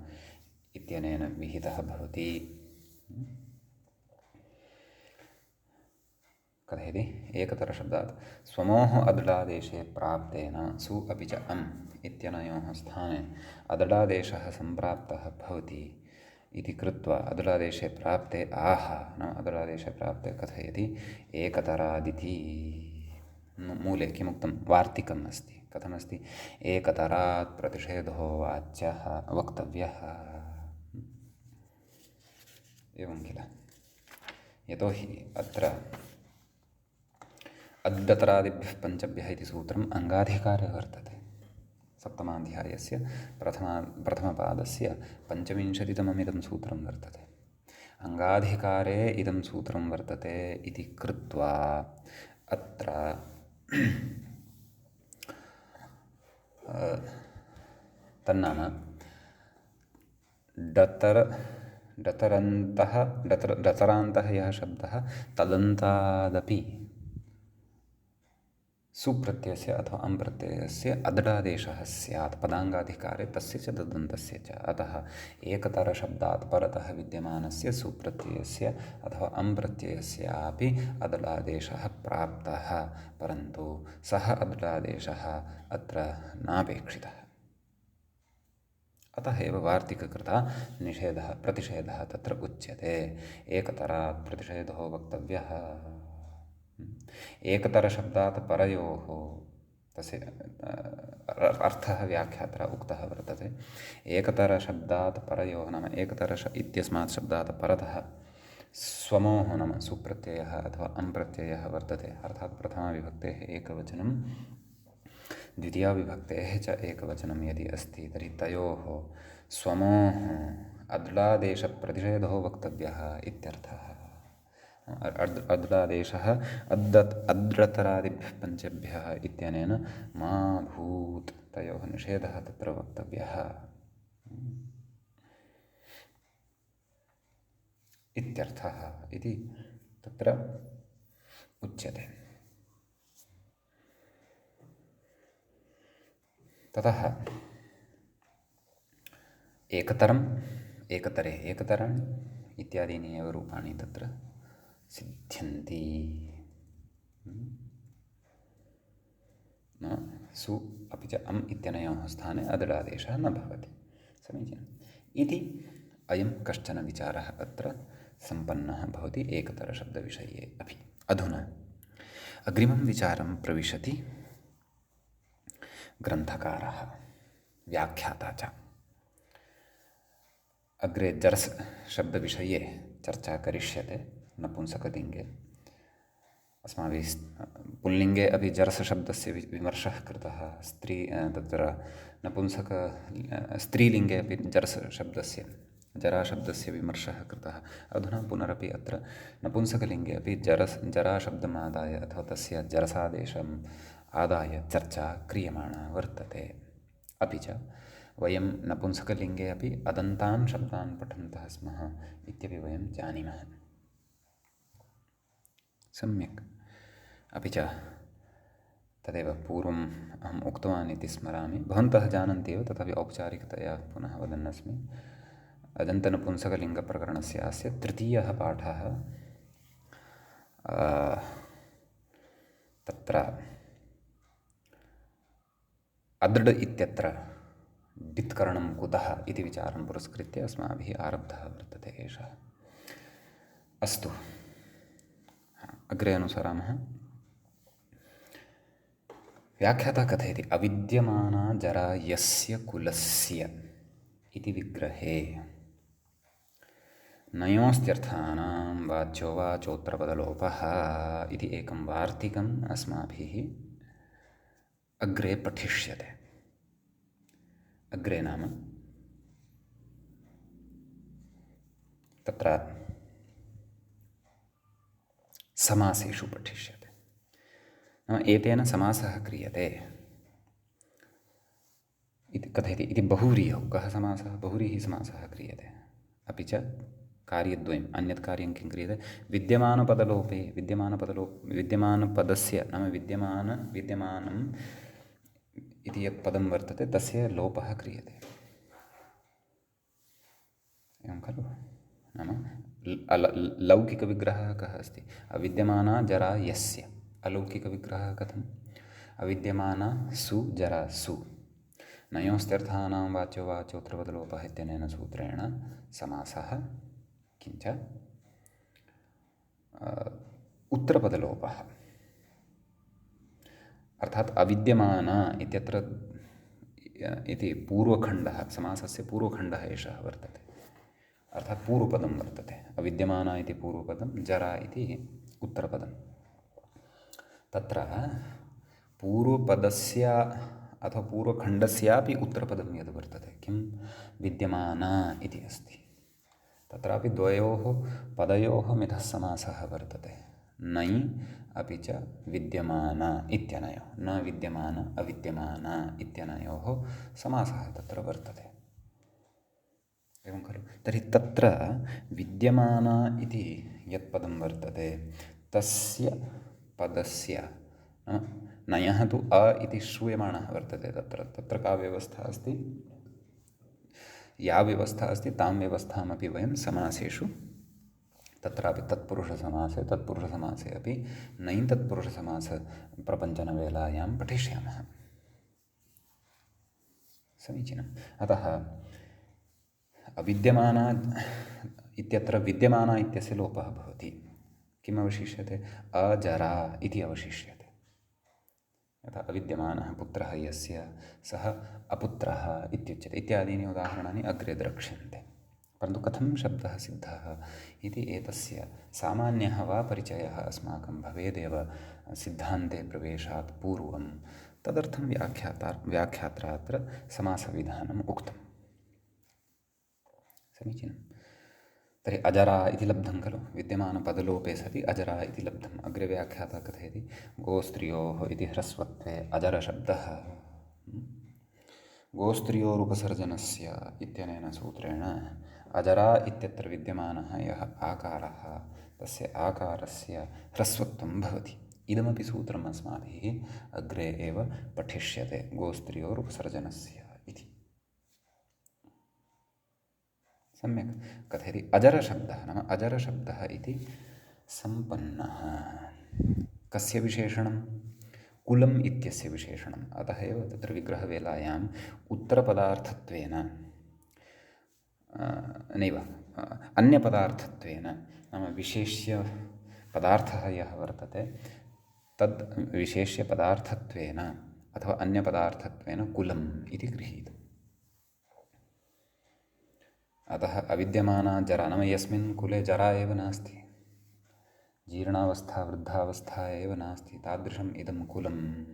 इत्यनेन विहितः भवति। कथयति एकतरशब्दात् स्वमोः अदृडादेशे प्राप्तेन सु अपि च अम् इत्यनयोः स्थाने अदृडादेशः सम्प्राप्तः भवति इति कृत्वा अदृडादेशे प्राप्ते आह, नाम अदृडादेशे प्राप्ते कथयति एकतरादिति। मूले किमुक्तं, वार्तिकम् अस्ति। कथमस्ति, एकतरात् प्रतिषेधो वाच्यः वक्तव्यः, एवं किल। यतोहि अत्र अद्डतरादिभ्यः पञ्चभ्यः इति सूत्रम् अङ्गाधिकारे वर्तते। सप्तमाध्यायस्य प्रथमपादस्य पञ्चविंशतितममिदं सूत्रं वर्तते। अङ्गाधिकारे इदं सूत्रं वर्तते इति कृत्वा अत्र तन्नाम डतरान्तः यः शब्दः तदन्तादपि सुप्रत्ययस्य अथवा अम् प्रत्ययस्य अदृडादेशः स्यात् पदाङ्गाधिकारे, तस्य च तदन्तस्य च। अतः एकतरशब्दात् परतः विद्यमानस्य सुप्रत्ययस्य अथवा अम् प्रत्ययस्यापि अदृडादेशः प्राप्तः, परन्तु सः अदृडादेशः अत्र नापेक्षितः। अतः एव वार्तिककृता निषेधः प्रतिषेधः तत्र उच्यते। एकतरात् प्रतिषेधो वक्तव्यः। एकतरशब्दात् परयोः, तस्य अर्थः व्याख्यात्रा उक्तः वर्तते। एकतरशब्दात् परयोः, नाम एकतरश इत्यस्मात् शब्दात् परतः स्वमोः, नाम सुप्रत्ययः अथवा अम् प्रत्ययः वर्तते। अर्थात् प्रथमाविभक्तेः एकवचनं, द्वितीयाविभक्तेः च एकवचनं यदि अस्ति, तर्हि तयोः स्वमोः अदृडादेशप्रतिषेधो वक्तव्यः इत्यर्थः। अदृडादेशः अद्रतरादिभ्यः पञ्चभ्यः इत्यनेन मा भूत्, तयोः निषेधः तत्र वक्तव्यः इत्यर्थः इति तत्र उच्यते। ततः एकतरम् एकतरे एकतराणि इत्यादीनि एव रूपाणि तत्र सिद्ध्यन्ति। न सु अपि च अम् इत्यनयोः स्थाने अदडादेशः न भवति। समीचीनम् इति अयं कश्चन विचारः अत्र सम्पन्नः भवति एकतरशब्दविषये अपि। अधुना अग्रिमं विचारं प्रविशति ग्रन्थकारः व्याख्याता च। अग्रे जर्स् शब्दविषये चर्चा करिष्यते नपुंसकलिङ्गे। अस्माभिः पुल्लिङ्गे अपि जर्स् शब्दस्य विमर्शः कृतः, तत्र नपुंसक स्त्रीलिङ्गे अपि जर्स् शब्दस्य जराशब्दस्य विमर्शः कृतः। अधुना पुनरपि अत्र नपुंसकलिङ्गे अपि जराशब्दम् आदाय अथवा तस्य जरसादेशम् आदाय चर्चा क्रियमाणा वर्तते। अपि च वयं नपुंसकलिङ्गे अपि अदन्तान् शब्दान् पठन्तः स्मः इत्यपि वयं जानीमः। सम्यक्। अपि च तदेव पूर्वम् अहम् उक्तवान् इति स्मरामि। भवन्तः जानन्ति एव, तथापि औपचारिकतया पुनः वदन्नस्मि। अजन्तनपुंसकलिङ्गप्रकरणस्य अस्य तृतीयः पाठः। तत्र अदृड् इत्यत्र डित्करणं कुतः इति विचारं पुरस्कृत्य अस्माभिः आरब्धः वर्तते एषः। अस्तु, अग्रे अनुसरामः। व्याख्याता कथयति अविद्यमाना जरा यस्य कुलस्य इति विग्रहे नयोस्त्यर्थानां वाच्यो वाचोत्तरपदलोपः इति एकं वार्तिकम् अस्माभिः अग्रे पठिष्यते। अग्रे नाम तत्र समासेषु पठिष्यते। नाम एतेन समासः क्रियते इति कथयति। इति बहुव्रीहौ कः समासः? बहुव्रीहि समासः क्रियते। अपि च कार्यद्वयम्, अन्यत् कार्यं किं क्रियते? विद्यमानपदलोपे विद्यमानपदस्य नाम विद्यमानम् इति यत् पदं वर्तते तस्य लोपः क्रियते। एवं खलु? नाम लौकिकविग्रहः कः अस्ति? अविद्यमाना जरा यस्य। अलौकिकविग्रहः कथम्? अविद्यमाना सु जरा सु। नयोस्त्यर्थानां वाच्यो वाचोत्तरपदलोपः इत्यनेन सूत्रेण समासः। किञ्च उत्तरपदलोपः, अर्थात् अविद्यमाना इत्यत्र इति पूर्वखण्डः, समासस्य पूर्वखण्डः एषः वर्तते। अर्थात् पूर्वपदं वर्तते। अविद्यमाना इति पूर्वपदं, जरा इति उत्तरपदं। तत्र पूर्वपदस्य अथवा पूर्वखण्डस्यापि उत्तरपदं यद् वर्तते, किं विद्यमाना इति अस्ति, तत्रापि द्वयोः पदयोः मिथः समासः वर्तते। नै अपि च विद्यमाना इत्यनयोः, न विद्यमान अविद्यमाना इत्यनयोः समासः तत्र वर्तते। एवं खलु? तर्हि तत्र विद्यमाना इति यत् पदं वर्तते तस्य पदस्य नयः तु अ इति श्रूयमाणः वर्तते। तत्र का व्यवस्था अस्ति? या व्यवस्था अस्ति तां व्यवस्थामपि वयं समासेषु, तत्रापि तत्पुरुषसमासे अपि नै तत्पुरुषसमासप्रपञ्चनवेलायां पठिष्यामः। समीचीनम्। अतः अविद्यमाना इत्यत्र विद्यमाना इत्यस्य लोपः भवति। किम् अवशिष्यते? अजरा इति अवशिष्यते। यथा अविद्यमानः पुत्रः यस्य सः अपुत्रः इत्युच्यते इत्यादीनि उदाहरणानि अग्रे द्रक्ष्यन्ते। परन्तु कथं शब्दः सिद्धः इति एतस्य सामान्यः वा परिचयः अस्माकं भवेदेव सिद्धान्ते प्रवेशात् पूर्वं। तदर्थं व्याख्यात्रा अत्र समासविधानम् उक्तम्। समीचीनं। तर्हि अजरा इति लब्धं खलु? विद्यमानपदलोपे सति अजरा इति लब्धम्। अग्रे व्याख्याता कथयति गोस्त्रियोः इति ह्रस्वत्वे अजरशब्दः गोस्त्रियोरुपसर्जनस्य इत्यनेन सूत्रेण अजरा इत्यत्र विद्यमानः यः आकारः तस्य आकारस्य ह्रस्वत्वं भवति। इदमपि सूत्रम् अस्माभिः अग्रे एव पठिष्यते गोस्त्रियोरुपसर्जनस्य इति। सम्यक् कथयति अजरशब्दः नाम अजरशब्दः इति सम्पन्नः कस्य विशेषणं कुलम् इत्यस्य विशेषणम्। अतः एव तत्र विग्रहवेलायाम् उत्तरपदार्थत्वेन नैव अन्यपदार्थत्वेन नाम विशेष्य पदार्थः यः वर्तते तद् विशेष्यपदार्थत्वेन अथवा अन्यपदार्थत्वेन कुलम् इति गृहीतम्। अतः अविद्यमाना जरा नाम यस्मिन् कुले जरा एव नास्ति, जीर्णावस्था वृद्धावस्था एव नास्ति, तादृशम् इदं कुलम्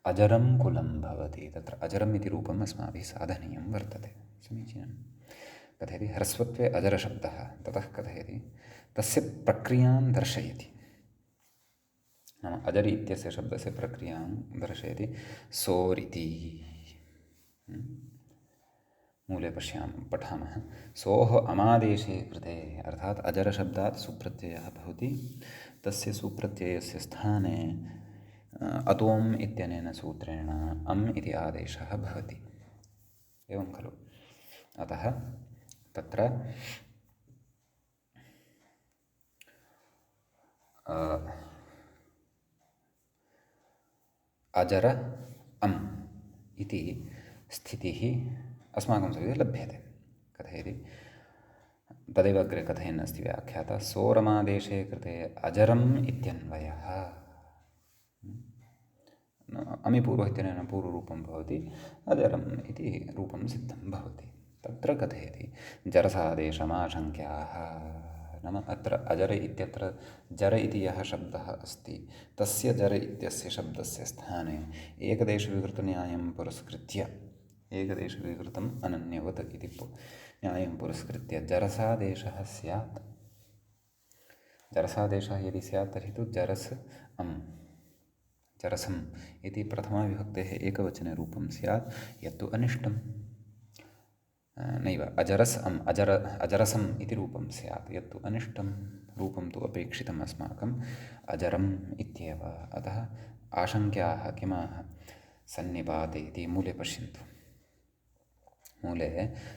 अजरं कुलं भवति। तत्र अजरम् इति रूपम् अस्माभिः साधनीयं वर्तते। समीचीनं कथयति ह्रस्वत्वे अजरशब्दः ततः कथयति तस्य प्रक्रियां दर्शयति नाम अजरि इत्यस्य शब्दस्य प्रक्रियां दर्शयति। सोरिति मूले पठामः सोः अमादेशे कृते अर्थात् अजरशब्दात् सुप्रत्ययः भवति। तस्य सुप्रत्ययस्य स्थाने अतोम् इत्यनेन सूत्रेण अम् इति आदेशः भवति। एवं खलु। अतः तत्र अजर अम् इति स्थितिः अस्माकं सविधे लभ्यते। कथयति तदेव अग्रे कथयन् अस्ति व्याख्याता सोरमादेशे कृते अजरम् इत्यन्वयः। अमि पूर्वः इत्यनेन पूर्वरूपं भवति, अजरम् इति रूपं सिद्धं भवति। तत्र कथयति जरसादेशमाशङ्क्याः नाम अत्र अजर इत्यत्र जर इति यः शब्दः अस्ति तस्य जर इत्यस्य शब्दस्य स्थाने एकदेशविकृतन्यायं पुरस्कृत्य एकदेशविकृतम् अनन्यवत् इति न्यायं पुरस्कृत्य जरसादेशः स्यात्। जरसादेशः यदि स्यात् तर्हि तु जरस् अम् जरसम् इति प्रथमाविभक्तेः एकवचने रूपं स्यात्, यत्तु अनिष्टं। नैव अजरस् अम् अजरसम् इति रूपं स्यात्, यत्तु अनिष्टं। रूपं तु अपेक्षितम् अस्माकम् अजरम् इत्येव। अतः आशङ्क्याः किमाः सन्निपाते इति मूले पश्यन्तु। मूले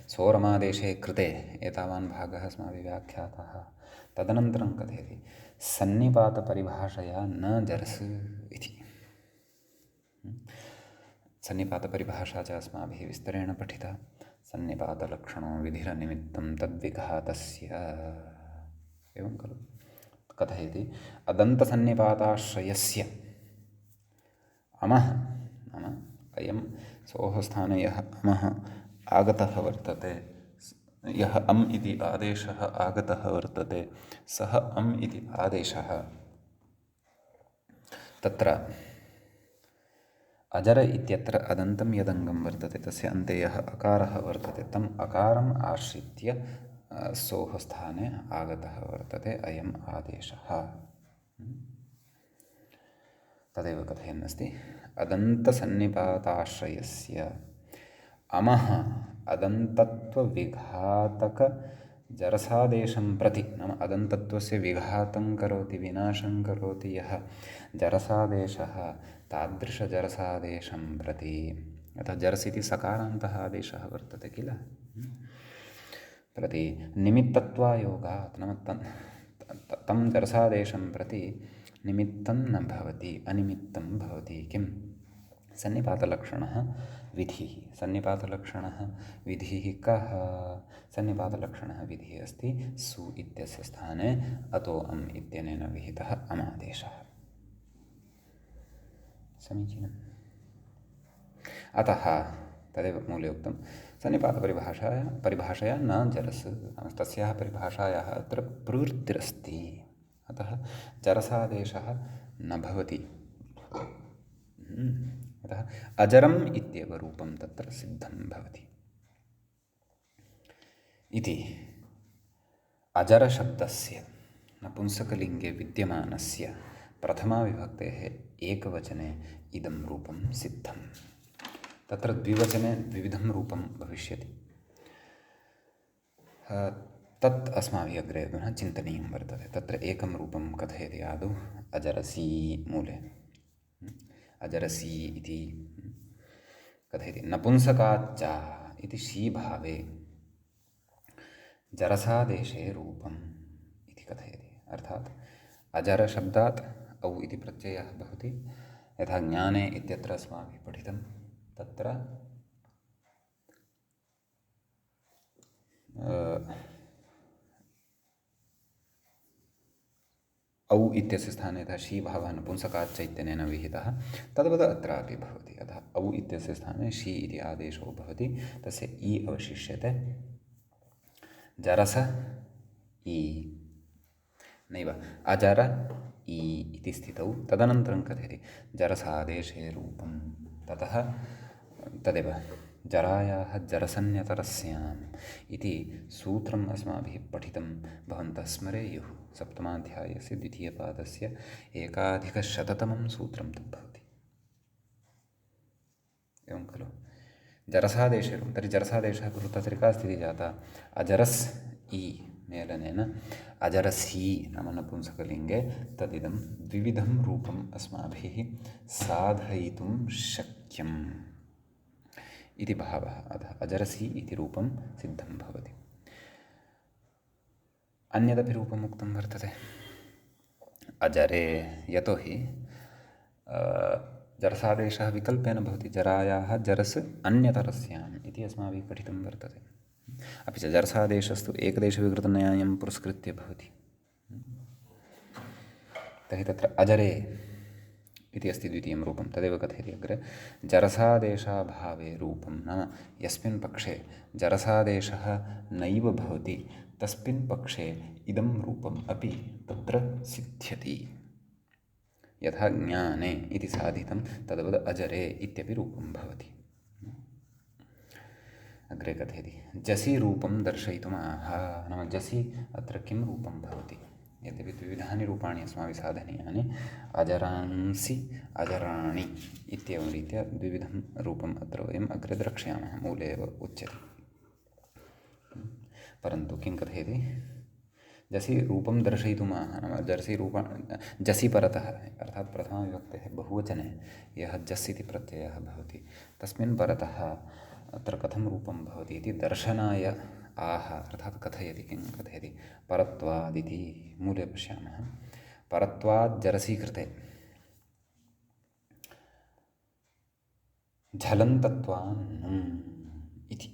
सोरमादेशे कृते एतावान् भागः अस्माभिः व्याख्यातः। तदनन्तरं कथयति सन्निपातपरिभाषया न जरस् इति। सन्निपातपरिभाषा च अस्माभिः विस्तरेण पठिता। सन्निपातलक्षणो विधिरनिमित्तं तद्विघातस्य एवं खलु। कथयति अदन्तसन्निपाताश्रयस्य अमः नाम अयं सोः स्थाने यः अमः आगतः वर्तते, यः अम् इति आदेशः आगतः वर्तते, सः अम् इति आदेशः तत्र अजर इत्यत्र अदन्तं यदङ्गं वर्तते तस्य अन्ते यः अकारः वर्तते तम् अकारम् आश्रित्य सोः स्थाने आगतः वर्तते अयम् आदेशः। तदेव कथयन् अस्ति अदन्तसन्निपाताश्रयस्य अमः अदन्तत्वविघातकजरसादेशं प्रति नाम अदन्तत्वस्य विघातं करोति विनाशं करोति यः जरसादेशः तादृशजरसादेशं प्रति। अतः जरस् इति सकारान्तः आदेशः वर्तते किल प्रति निमित्तत्वायोगात् नाम तं जरसादेशं प्रति निमित्तं न भवति, अनिमित्तं भवति। किं सन्निपातलक्षणः विधिः। सन्निपातलक्षणः विधिः कः? सन्निपातलक्षणः विधिः अस्ति सु इत्यस्य स्थाने अतो अम् इत्यनेन विहितः अमादेशः। समीचीनम्। अतः तदेव मूले उक्तं सन्निपातपरिभाषया न जरस् तस्याः परिभाषायाः अत्र प्रवृत्तिरस्ति। अतः जरसादेशः न भवति। अतः अजरम् इत्येव रूपं तत्र सिद्धं भवति इति। अजरशब्दस्य नपुंसकलिङ्गे विद्यमानस्य प्रथमाविभक्तेः एकवचने इदं रूपं सिद्धं। तत्र द्विवचने द्विविधं रूपं भविष्यति। तत् अस्माभिः अग्रे पुनः चिन्तनीयं वर्तते। तत्र एकं रूपं कथयति आदौ अजरसी मूले। अजरसी इति कथयति नपुंसकाच्च इति शीभावे जरसादेशे रूपम् इति कथयति। अर्थात् अजरशब्दात् औ इति प्रत्ययः भवति। यथा ज्ञाने इत्यत्र अस्माभिः पठितं तत्र औ इत्यस्य स्थाने यथा शीभावः नपुंसकाच्च इत्यनेन विहितः तद्वत् अत्रापि भवति। अतः औ इत्यस्य स्थाने शी इति आदेशो भवति, तस्य इ अवशिष्यते। जरस इ नैव अजर इ इति स्थितौ तदनन्तरं कथयति जरसादेशे रूपं। ततः तदेव जरायाः जरसन्यतरस्याम् इति सूत्रम् अस्माभिः पठितं भवन्तः स्मरेयुः। सप्तमाध्यायस्य द्वितीयपादस्य 1,100तमं सूत्रं तद्भवति। एवं खलु। जरसादेशे रूपं, तर्हि जरसादेशः तत्र का स्थितिः जाता? अजरस् इ मेलनेन अजरसी नाम नपुंसकलिङ्गे तदिदं द्विविधं रूपम् अस्माभिः साधयितुं शक्यम् इति भावः। अतः अजरसी इति रूपं सिद्धं भवति। अन्यदपि रूपम् उक्तं वर्तते अजरे, यतोहि जरसादेशः विकल्पेन भवति। जरायाः जरस् अन्यतरस्याम् इति अस्माभिः पठितं वर्तते। अपि च जरसादेशस्तु एकदेशविकृतन्यायं पुरस्कृत्य भवति। तर्हि तत्र अजरे इति अस्ति द्वितीयं रूपं, तदेव कथयति अग्रे जरसादेशाभावे रूपं। नाम यस्मिन् पक्षे जरसादेशः नैव भवति तस्मिन् पक्षे इदं रूपम् अपि तत्र सिद्ध्यति। यथा ज्ञाने इति साधितं तद्वद् अजरे इत्यपि रूपं भवति। अग्रे कथयति जसि रूपं दर्शयितुम् आह। नाम जसि अत्र किं रूपं भवति? यद्यपि द्विविधानि रूपाणि अस्माभिः साधनीयानि, अजरांसि अजराणि इत्येवं रीत्या द्विविधं रूपम् अत्र वयम् अग्रे द्रक्ष्यामः, मूले एव उच्यते। परन्तु किं कथयति? जसि रूपं दर्शयितुमाह। नाम जसि परतः, अर्थात् प्रथमाविभक्तेः बहुवचने यः जस् इति प्रत्ययः भवति तस्मिन् परतः अत्र कथं रूपं भवति इति दर्शनाय आह, अर्थात् कथयति। किं कथयति? परत्वादिति मूले पश्यामः। परत्वात् जरसीकृते झलन्तत्वान् इति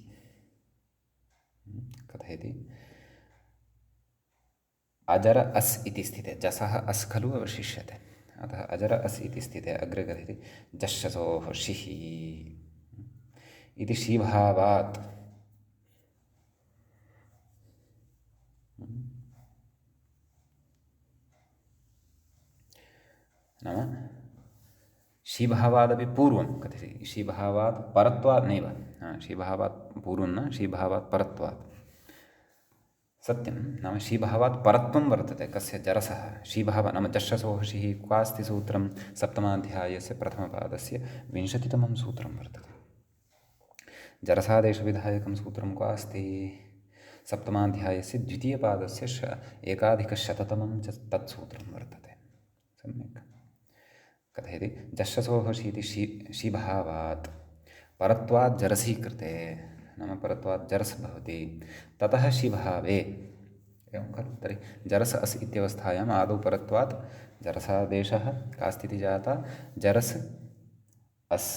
कथयति। अजर अस् इति स्थिते जसः अस् खलु अवशिष्यते। अतः अजर अस् इति स्थिते अग्रे कथयति जश्शसोः शिः इति शीभावात् नाम शीभावादपि पूर्वं कथयति। शीभावात् परत्वात् नैव, शीभावात् पूर्वं न, शीभावात् परत्वात्। सत्यं, नाम शीभावात् परत्वं वर्तते कस्य? जरसः। शीभावः नाम जश्शसोः शिः क्वास्ति सूत्रं सप्तमाध्यायस्य प्रथमपादस्य 20तमं सूत्रं वर्तते। जरसादेशविधायकं सूत्रं क्वास्ति? सप्तमाध्यायस्य द्वितीयपादस्य 1,100तमं च तत्सूत्रं वर्तते। सम्यक् कथयति जश्शसोः शीति शीभावात् परत्वात् जरसीकृते, नाम परत्वात् जरस् भवति, ततः शीभावे। एवं खलु। तर्हि जरस् अस् इत्यवस्थायाम् आदौ परत्वात् जरसादेशः का स्थितिः जाता? जरस् अस्,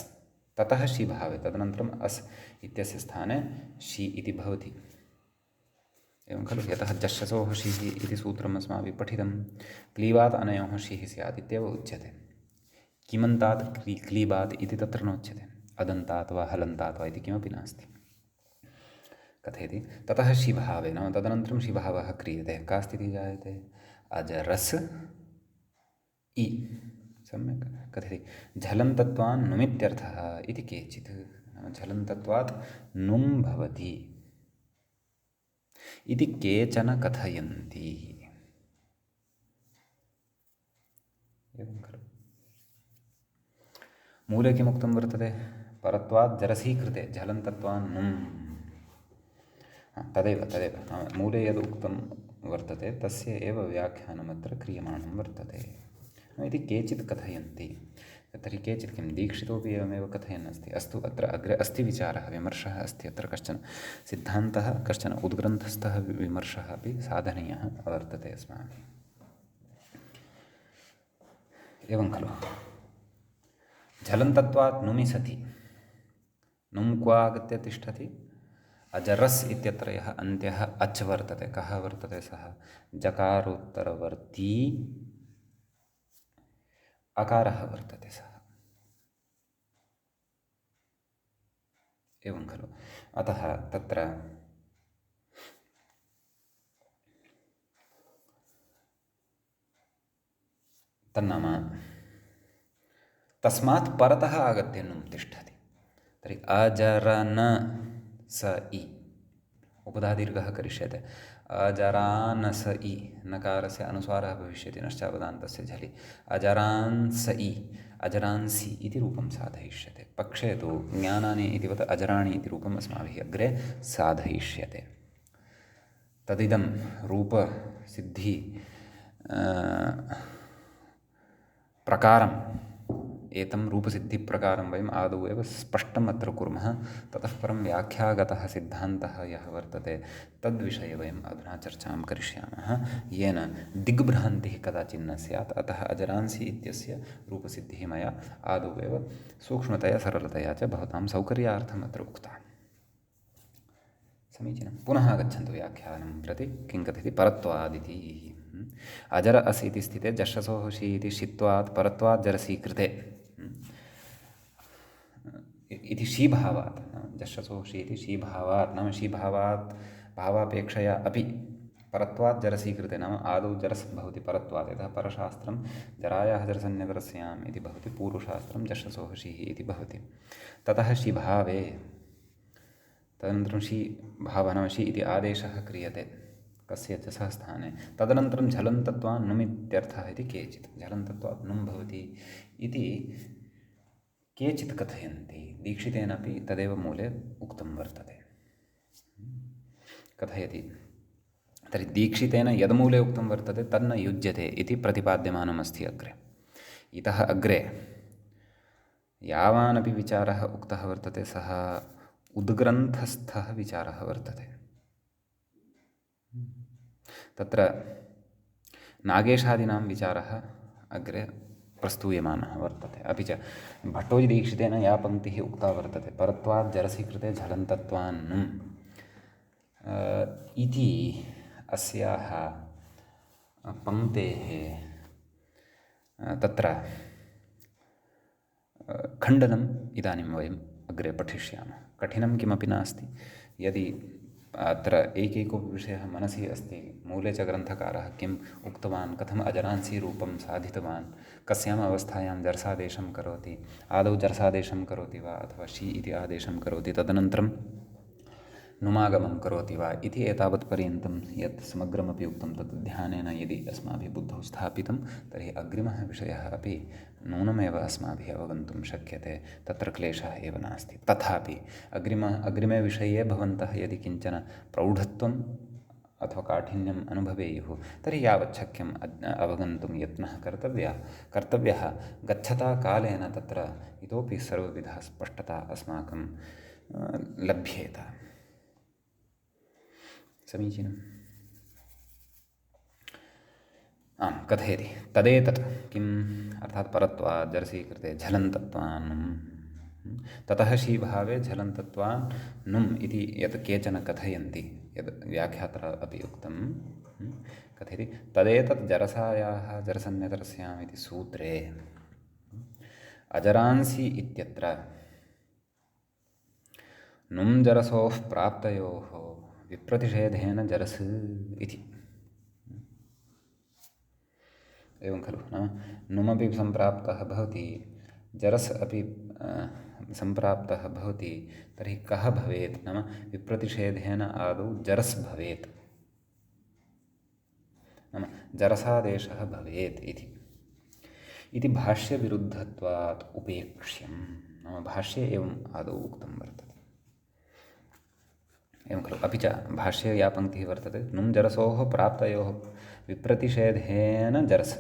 ततः शीभावे, तदनन्तरम् अस् इत्यस्य स्थाने शी इति भवति। एवं खलु। यतः जश्शसोः शिः इति सूत्रम् अस्माभिः पठितं। क्लीबात् अनयोः शिः स्यात् इत्येव उच्यते। किमन्तात् क्लीबात् इति तत्र नोच्यते। अदन्तात् वा हलन्तात् वा इति किमपि नास्ति। कथयति ततः शीभावे, नाम तदनन्तरं शीभावः क्रियते। का स्थितिः जायते? अजरस् इ। सम्यक् कथयति झलन्तत्वान् नुमित्यर्थः इति केचित्। नाम झलन्तत्वात् नुम् भवति इति केचन कथयन्ति। एवं खलु। मूले किमुक्तं वर्तते? परत्वात् जरसीकृते झलन्तत्वान् नुम्। तदेव तदेव नाम मूले यद् उक्तं वर्तते तस्य एव व्याख्यानमत्र क्रियमाणं वर्तते इति केचित् कथयन्ति। तर्हि केचित् किं दीक्षितोपि एवमेव कथयन् अस्ति। अस्तु, अत्र अग्रे अस्ति विचारः, विमर्शः अस्ति। अत्र कश्चन सिद्धान्तः, कश्चन उद्ग्रन्थस्थः विमर्शः अपि साधनीयः वर्तते अस्माभिः। एवं खलु झलन्तत्वात् नुमि सति नुं क्व आगत्य तिष्ठति। अजरस् इत्यत्र यः अन्त्यः अच् वर्तते, कः वर्तते सः? जकारोत्तरवर्ती अकारः वर्तते सः। एवं खलु। अतः तत्र तन्नाम तस्मात् परतः आगत्य नुं तिष्ठति। तर्हि अजरन स इ उपधादीर्घः करिष्यते। अजरान् स इ नकारस्य अनुस्वारः भविष्यति नश्चापदान्तस्य झलि। अजरान् स इ अजरांसि इति रूपं साधयिष्यते। पक्षे तु ज्ञानानि इतिवत् अजराणि इति रूपम् अस्माभिः अग्रे साधयिष्यते। तदिदं रूपसिद्धि प्रकारम् एतं रूपसिद्धिप्रकारं वयम् आदौ एव स्पष्टम् अत्र कुर्मः। ततः परं व्याख्यागतः सिद्धान्तः यः वर्तते तद्विषये वयम् अधुना चर्चां करिष्यामः, येन दिग्भ्रान्तिः कदाचिन्न स्यात्। अतः अजरांसि इत्यस्य रूपसिद्धिः मया आदौ एव सूक्ष्मतया सरलतया च भवतां सौकर्यार्थम् अत्र उक्ता। समीचीनं। पुनः आगच्छन्तु व्याख्यानं प्रति। किं कथयति? परत्वादिति। अजर असि इति स्थिते जश्रसोः षि इति षित्वात् परत्वात् जरसि कृते इति शीभावात्, जश्रसोः षि इति शीभावात्, नाम शीभावात् भावापेक्षया अपि परत्वात् जरसि कृते, नाम आदौ जरस् भवति परत्वात्। यतः परशास्त्रं जरायाः जरसन्यतरस्याम् इति भवति, पूर्वशास्त्रं जश्रसोः षिः इति भवति। ततः शीभावे तदनन्तरं शीभावः नाम षि इति आदेशः क्रियते कस्य च सः स्थाने। तदनन्तरं झलन्तत्वान् नुमित्यर्थः इति केचित्, झलन्तत्वात् नुं भवति इति केचित् कथयन्ति। दीक्षितेनापि तदेव मूले उक्तं वर्तते। कथयति तर्हि दीक्षितेन यद्मूले उक्तं वर्तते तन्न युज्यते इति प्रतिपाद्यमानमस्ति अग्रे। इतः अग्रे यावानपि विचारः उक्तः वर्तते सः उद्ग्रन्थस्थः विचारः वर्तते। तत्र नागेशादीनां विचारः अग्रे प्रस्तूयमानः वर्तते। अपि च भट्टोजिदीक्षितेन या पङ्क्तिः उक्ता वर्तते, परत्वात् जरसि कृते झलन्तत्वान् नुम् इति अस्याः पङ्क्तेः तत्र खण्डनम् इदानीं वयम् अग्रे पठिष्यामः। कठिनं किमपि नास्ति। यदि अत्र एकैकोपि विषयः मनसि अस्ति, मूले च ग्रन्थकारः किम् उक्तवान्, कथम् अजरांसि रूपं साधितवान्, कस्याम् अवस्थायां जर्सादेशं करोति, आदौ जर्सादेशं करोति वा अथवा षि इति आदेशं करोति, तदनन्तरं नुमागमं करोति वा इति एतावत् पर्यन्तं यत् समग्रमपि उक्तं तत् ध्यानेन यदि अस्माभिः बुद्धौ स्थापितं तर्हि अग्रिमः विषयः अपि नूनमेव अस्माभिः अवगन्तुं शक्यते। तत्र क्लेशः एव नास्ति। तथापि अग्रिमे विषये भवन्तः यदि किञ्चन प्रौढत्वम् अथवा काठिन्यम् अनुभवेयुः तर्हि यावत् शक्यम् अवगन्तुं यत्नः कर्तव्यः। गच्छता कालेन तत्र इतोपि सर्वविधः स्पष्टता अस्माकं लभ्येत। समीचीनम्। आम्, कथयति तदेतत् किम् अर्थात् परत्वात् जरसि कृते झलन्तत्वान् ततः शीभावे झलन्तत्वान् नुम् इति यत् केचन कथयन्ति, यद् व्याख्यात्र अपि उक्तं। कथयति तदेतत् जरसायाः जरसन्यतरस्याम् इति सूत्रे अजरांसि इत्यत्र नुं जरसोः प्राप्तयोः विप्रतिषेधेन जरस् इति। एवं खलु, नाम नुमपि सम्प्राप्तः भवति, जरस् अपि सम्प्राप्तः भवति, तर्हि कः भवेत्? नाम विप्रतिषेधेन आदौ जरस् भवेत्, नाम जरसादेशः भवेत् इति भाष्यविरुद्धत्वात् उपेक्ष्यं। नाम भाष्ये एवम् आदौ उक्तं वर्तते। एवं खलु। अपि च भाष्ये या पङ्क्तिः वर्तते, नुं जरसोः प्राप्तयोः विप्रतिषेधेन जरस्।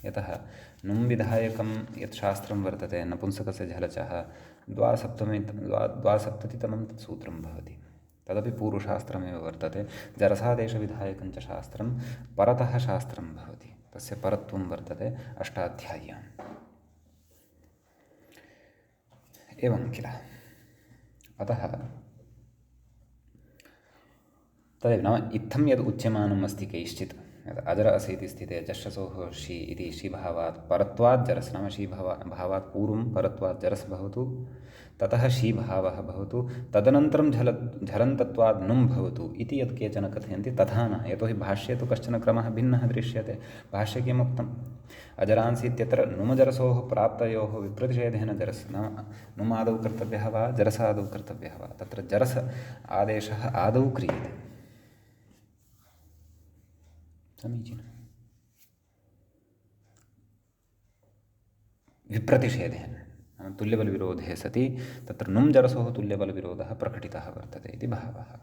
यतः नुं विधायकं यत् शास्त्रं वर्तते नपुंसकस्य झलचः द्वासप्ततितमं तत् सूत्रं भवति। तदपि पूर्वशास्त्रमेव वर्तते। जरसादेशविधायकं च शास्त्रं परतः शास्त्रं भवति, तस्य परत्वं वर्तते अष्टाध्याय्याम्। एवं किल। अतः तदेव नाम इत्थं यद् उच्यमानम् अस्ति कैश्चित् अजर असीति स्थिते जश्रसोः षि इति षिभावात् परत्वात् जरस्, नाम षिभावात् पूर्वं परत्वात् जरस् भवतु, ततः षिभावः भवतु, तदनन्तरं झलन्तत्वात् नुं भवतु इति यत् केचन कथयन्ति तथा न। यतोहि भाष्ये तु कश्चन क्रमः भिन्नः दृश्यते। भाष्ये किमुक्तम्, अजरांसि इत्यत्र नुमजरसोः प्राप्तयोः विप्रतिषेधेन जरस्, नाम नुमादौ कर्तव्यः वा जरसादौ कर्तव्यः वा, तत्र जरस आदेशः आदौ क्रियते। समीचीनं। विप्रतिषेधेन नाम तुल्यबलविरोधे सति तत्र नुं जरसोः तुल्यबलविरोधः प्रकटितः वर्तते इति भावः।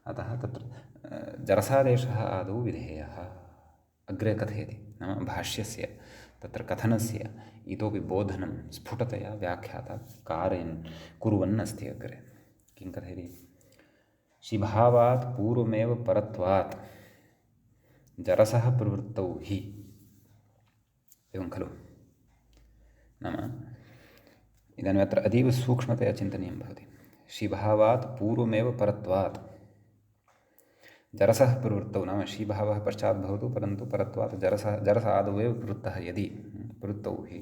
अतः तत्र जरसादेशः आदौ विधेयः अग्रे कथयति, नाम भाष्यस्य तत्र कथनस्य इतोपि बोधनं स्फुटतया व्याख्याता कुर्वन् अस्ति अग्रे। किं कथयति, शिभावात् पूर्वमेव परत्वात् जरसः प्रवृत्तौ हि। एवं खलु। नाम इदानीम् अत्र अतीव सूक्ष्मतया चिन्तनीयं भवति। शिभावात् पूर्वमेव परत्वात् जरसः प्रवृत्तौ, नाम शीभावः पश्चात् भवतु परन्तु परत्वात् जरस आदौ एव प्रवृत्तः यदि प्रवृत्तौ हि,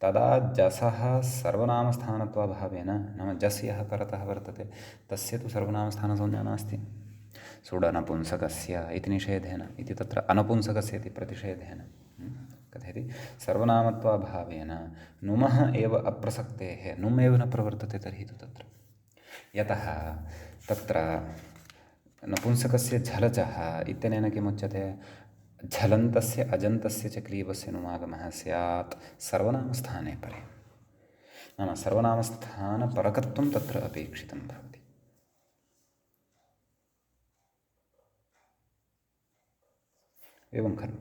तदा जसः सर्वनामस्थानत्वाभावेन, नाम जस् यः परतः वर्तते तस्य तु सर्वनामस्थानसंज्ञा नास्ति। सुडनपुंसकस्य इति निषेधेन, इति तत्र अनपुंसकस्य इति प्रतिषेधेन कथयति, सर्वनामत्वाभावेन नुमः एव अप्रसक्तेः, नुम् एव न प्रवर्तते तर्हि तु तत्र। यतः तत्र नपुंसकस्य झलचः इत्यनेन किमुच्यते, झलन्तस्य अजन्तस्य च क्लीबस्य नुमागमः स्यात् सर्वनामस्थाने परे, नाम सर्वनामस्थानपरकत्वं तत्र अपेक्षितं भवति। एवं खलु।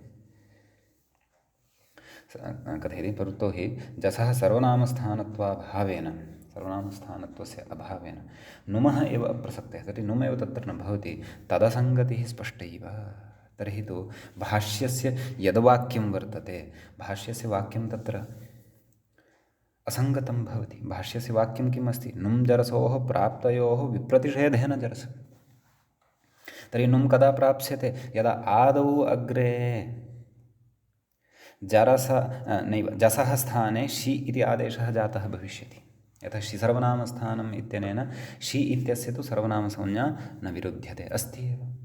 कथयति, प्रवृत्तो हि जसः सर्वनामस्थानत्वाभावेन, सर्वनामस्थानत्वस्य अभावेन नुमः एव अप्रसक्तः, तर्हि नुमेव तत्र न भवति, तदसङ्गतिः स्पष्टैव। तर्हि तु भाष्यस्य यद्वाक्यं वर्तते, भाष्यस्य वाक्यं तत्र असङ्गतं भवति। भाष्यस्य वाक्यं किम् अस्ति, नुं जरसोः प्राप्तयोः विप्रतिषेधेन जरस्। तर्हि नुं कदा प्राप्स्यते, यदा आदौ अग्रे जसः स्थाने षि इति आदेशः जातः भविष्यति। यतः षि सर्वनामस्थानम् इत्यनेन षि इत्यस्य तु सर्वनामसंज्ञा न विरुध्यते, अस्ति एव।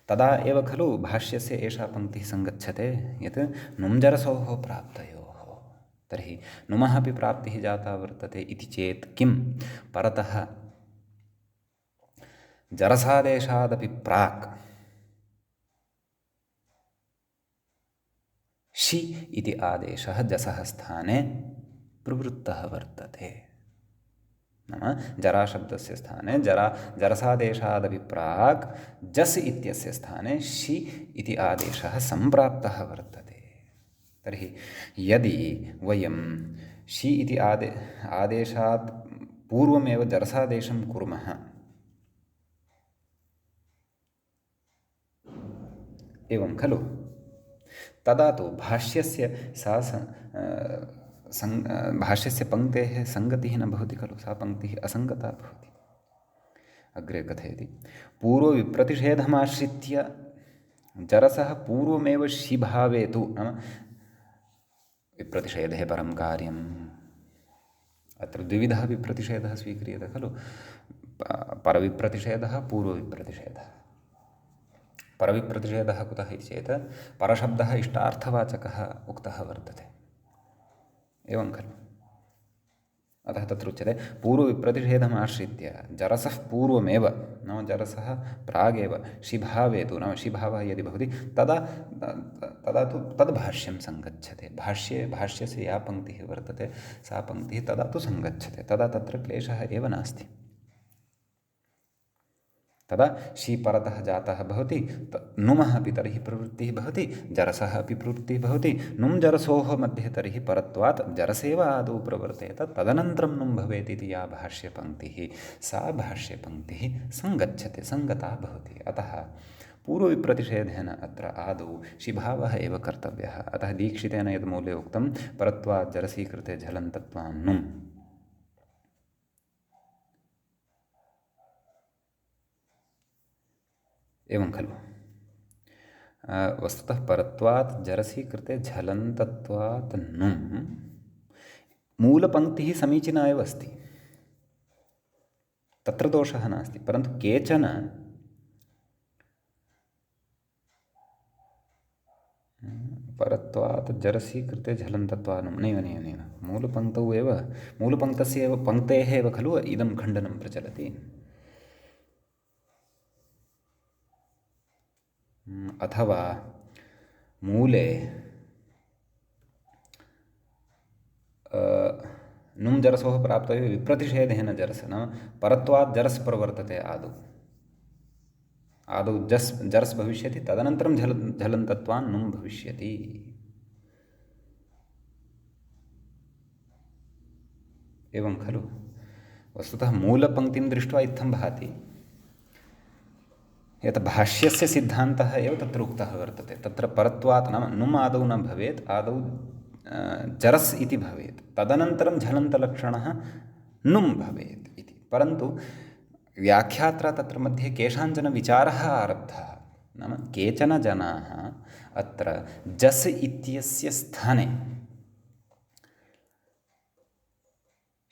तदा एव खलु भाष्यस्य एषा पङ्क्तिः सङ्गच्छते, यत् नुं जरसोः प्राप्तयोः। तर्हि नुमः अपि प्राप्तिः जाता वर्तते इति चेत् किं, परतः जरसादेशादपि प्राक् षि इति आदेशः जसः स्थाने प्रवृत्तः वर्तते। नाम जराशब्दस्य स्थाने जरसादेशादपि प्राक् जस् इत्यस्य स्थाने षि इति आदेशः सम्प्राप्तः वर्तते। तर्हि यदि वयं षि इति आदेशात् पूर्वमेव जरसादेशं कुर्मः, एवं खलु, तदा तु भाष्यस्य भाष्यस्य पङ्क्तेः सङ्गतिः न भवति खलु, सा पङ्क्तिः असङ्गता भवति। अग्रे कथयति, पूर्वविप्रतिषेधमाश्रित्य जरसः पूर्वमेव षिभावे तु, नाम विप्रतिषेधे परं कार्यम्। अत्र द्विविधः विप्रतिषेधः स्वीक्रियते खलु, परविप्रतिषेधः, पूर्वविप्रतिषेधः। परविप्रतिषेधः कुतः इति चेत् परशब्दः इष्टार्थवाचकः उक्तः वर्तते, एवं खलु। अतः तत्र उच्यते पूर्वविप्रतिषेधमाश्रित्य जरसः पूर्वमेव, नाम जरसः प्रागेव षिभावे तु, नाम षिभावः यदि भवति तदा तु तद्भाष्यं सङ्गच्छते। भाष्यस्य या पङ्क्तिः वर्तते सा पङ्क्तिः तदा तु सङ्गच्छते, तदा तत्र क्लेशः एव नास्ति। तदा शी परतः जातः भवति, नुमः अपि तर्हि प्रवृत्तिः भवति, जरसः अपि प्रवृत्तिः भवति। नुं जरसोः मध्ये तर्हि परत्वात् जरसेव आदौ प्रवर्तेत, तदनन्तरं नुं भवेत् इति या भाष्यपङ्क्तिः, सा भाष्यपङ्क्तिः सङ्गच्छते, सङ्गता भवति। अतः पूर्वविप्रतिषेधेन अत्र आदौ शिभावः एव कर्तव्यः। अतः दीक्षितेन यद् मूले उक्तं परत्वात् जरसीकृते झलन्तत्वान् नुम्, एवं खलु। वस्तुतः परत्वात् जरसीकृते झलन्तत्वात् नुं मूलपङ्क्तिः समीचीना एव अस्ति, तत्र दोषः नास्ति। परन्तु केचन परत्वात् जरसीकृते झलन्तत्वात् नुं, नैव नैव नैव, मूलपङ्क्तौ एव, मूलपङ्क्तस्य एव पङ्क्तेः एव खलु इदं खण्डनं प्रचलति। अथवा मूले नुं जरसोः प्राप्तव्य विप्रतिषेधेन जरस, नाम परत्वात् जरस् प्रवर्तते आदौ, आदौ जरस् भविष्यति, तदनन्तरं झलन्तत्वान् नुं भविष्यति। एवं खलु। वस्तुतः मूलपङ्क्तिं दृष्ट्वा इत्थं भाति यत् भाष्यस्य सिद्धान्तः एव तत्र उक्तः वर्तते। तत्र परत्वात् नाम नुम् आदौ न भवेत्, आदौ जरस् इति भवेत्, तदनन्तरं झलन्तलक्षणः नुं भवेत् इति। परन्तु व्याख्यात्रा तत्र मध्ये केषाञ्चन विचारः आरब्धः, नाम केचन जनाः अत्र जस् इत्यस्य स्थाने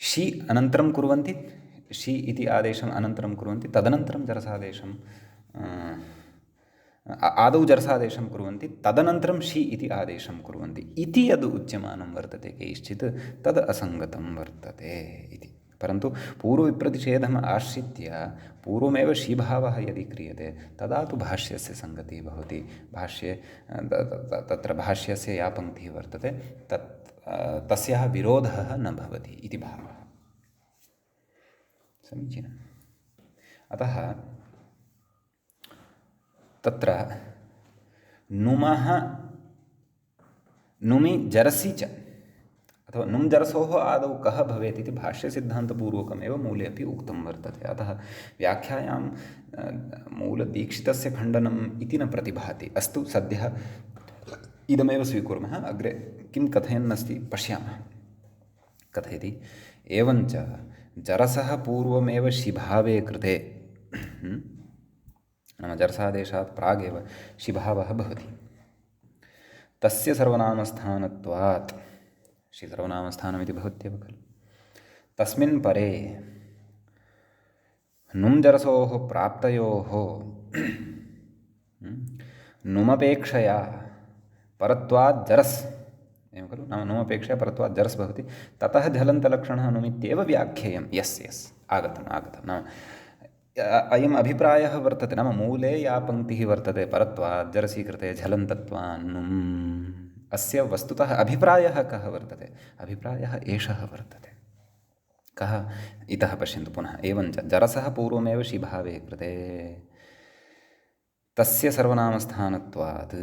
शी अनन्तरं कुर्वन्ति, शी इति आदेशम् अनन्तरं कुर्वन्ति, तदनन्तरं जरसादेशं आदौ जरसादेशं कुर्वन्ति, तदनन्तरं शी इति आदेशं कुर्वन्ति इति यद् उच्यमानं वर्तते कैश्चित्, तद् असङ्गतं वर्तते इति। परन्तु पूर्वविप्रतिषेधम् आश्रित्य पूर्वमेव शीभावः यदि क्रियते तदा तु भाष्यस्य सङ्गतिः भवति। भाष्ये तत्र भाष्यस्य या पङ्क्तिः वर्तते तस्याः विरोधः न भवति इति भावः। समीचीनम्। अतः तत्र नुमः नुमि जरसि च अथवा नुं जरसोः आदौ कः भवेत् इति भाष्यसिद्धान्तपूर्वकमेव मूले अपि उक्तं वर्तते। अतः व्याख्यायां मूलदीक्षितस्य खण्डनम् इति न प्रतिभाति। अस्तु, सद्यः इदमेव स्वीकुर्मः, अग्रे किं कथयन्नस्ति पश्यामः। कथयति एवञ्च जरसः पूर्वमेव शिभावे कृते, नाम जरसादेशात् प्रागेव शिभावः भवति, तस्य सर्वनामस्थानत्वात्, शि सर्वनामस्थानमिति भवत्येव खलु, तस्मिन् परे नुं जरसोः प्राप्तयोः नुमपेक्षया परत्वात् जरस्, एवं खलु, नाम नुमपेक्षया परत्वात् जरस् भवति, ततः झलन्तलक्षणः नुमित्येव व्याख्येयं। यस् आगतम् नाम अयम् अभिप्रायः वर्तते, नाम मूले या पङ्क्तिः वर्तते परत्वात् जरसीकृते झलन्तत्वान् नुम्, अस्य वस्तुतः अभिप्रायः कः वर्तते? अभिप्रायः एषः वर्तते। कः? इतः पश्यन्तु पुनः। एवञ्च जरसः पूर्वमेव शिभावे कृते, तस्य सर्वनामस्थानत्वात्,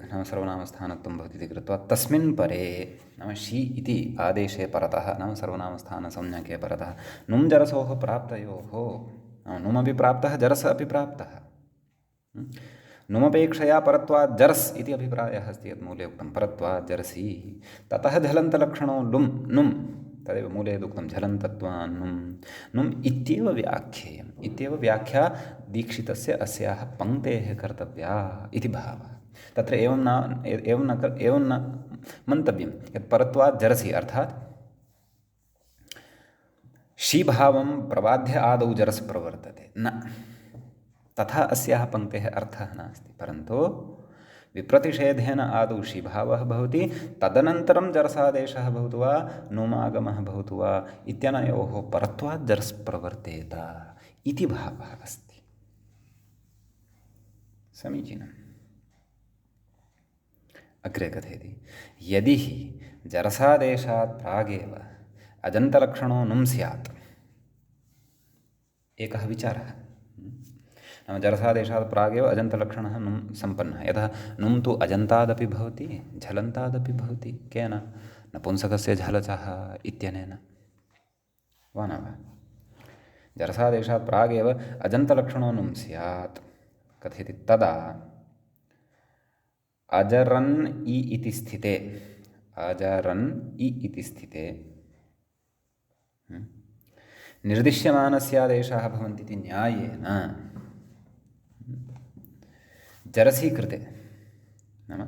नाम सर्वनामस्थानत्वं भवति इति कृत्वा तस्मिन् परे, नाम शी इति आदेशे परतः, नाम सर्वनामस्थानसंज्ञके परतः नुं जरसोः प्राप्तयोः, नुमपि प्राप्तः जरस अपि प्राप्तः, नुमपेक्षया परत्वात् जरस् इति अभिप्रायः अस्ति यत् मूले उक्तं, परत्वात् जरसि, ततः झलन्तलक्षणो नुम्, तदेव मूले यदुक्तं झलन्तत्वान् नुम् इत्येव व्याख्येयम्, इत्येव व्याख्या दीक्षितस्य अस्याः पङ्क्तेः कर्तव्या इति भावः। तत्र एवं न मन्तव्यं यत् परत्वात् जरसि अर्थात् शीभावं प्रबाध्य आदौ जरस् प्रवर्तते, न, तथा अस्याः पङ्क्तेः अर्थः नास्ति। परन्तु विप्रतिषेधेन आदौ शीभावः भवति, तदनन्तरं जरसादेशः भवतु वा नुमागमः भवतु वा इत्यनयोः परत्वात् जरस् प्रवर्तेत इति भावः अस्ति। समीचीनम्। अग्रे कथयति यदि हि जरसादेशात् प्रागेव अजन्तलक्षणो नुं स्यात्, एकः विचारः। नाम जरसादेशात् प्रागेव अजन्तलक्षणः नुं सम्पन्नः। यतः नुं तु अजन्तादपि भवति झलन्तादपि भवति। केन? नपुंसकस्य झलचः इत्यनेन, वा न वा? जरसादेशात् प्रागेव अजन्तलक्षणो नुं स्यात्। कथयति तदा अजरन् इ इति स्थिते, अजरन् इ इति स्थिते निर्दिश्यमानस्यादेशाः भवन्ति इति न्यायेन जरसी कृते, नाम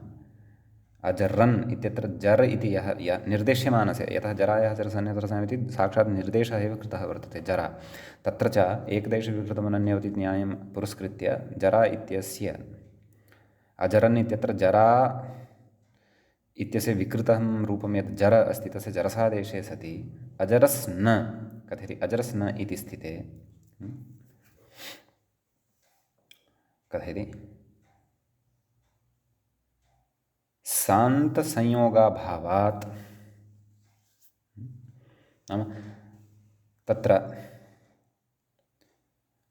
अजरन् इत्यत्र जर इति यः निर्देश्यमानस्य, यतः जरायाः जरसन्यतरसामिति साक्षात् निर्देशः एव कृतः वर्तते जरा, तत्र च एकदेशविकृतमनन्यवति न्यायं पुरस्कृत्य जरा इत्यस्य अजरन् इत्यत्र जरा इत्यस्य विकृतं रूपं यत् जर अस्ति तस्य जरसादेशे सति अजरस् न कथयति, अजरस् न इति स्थिते कथयति सान्तसंयोगाभावात्, नाम तत्र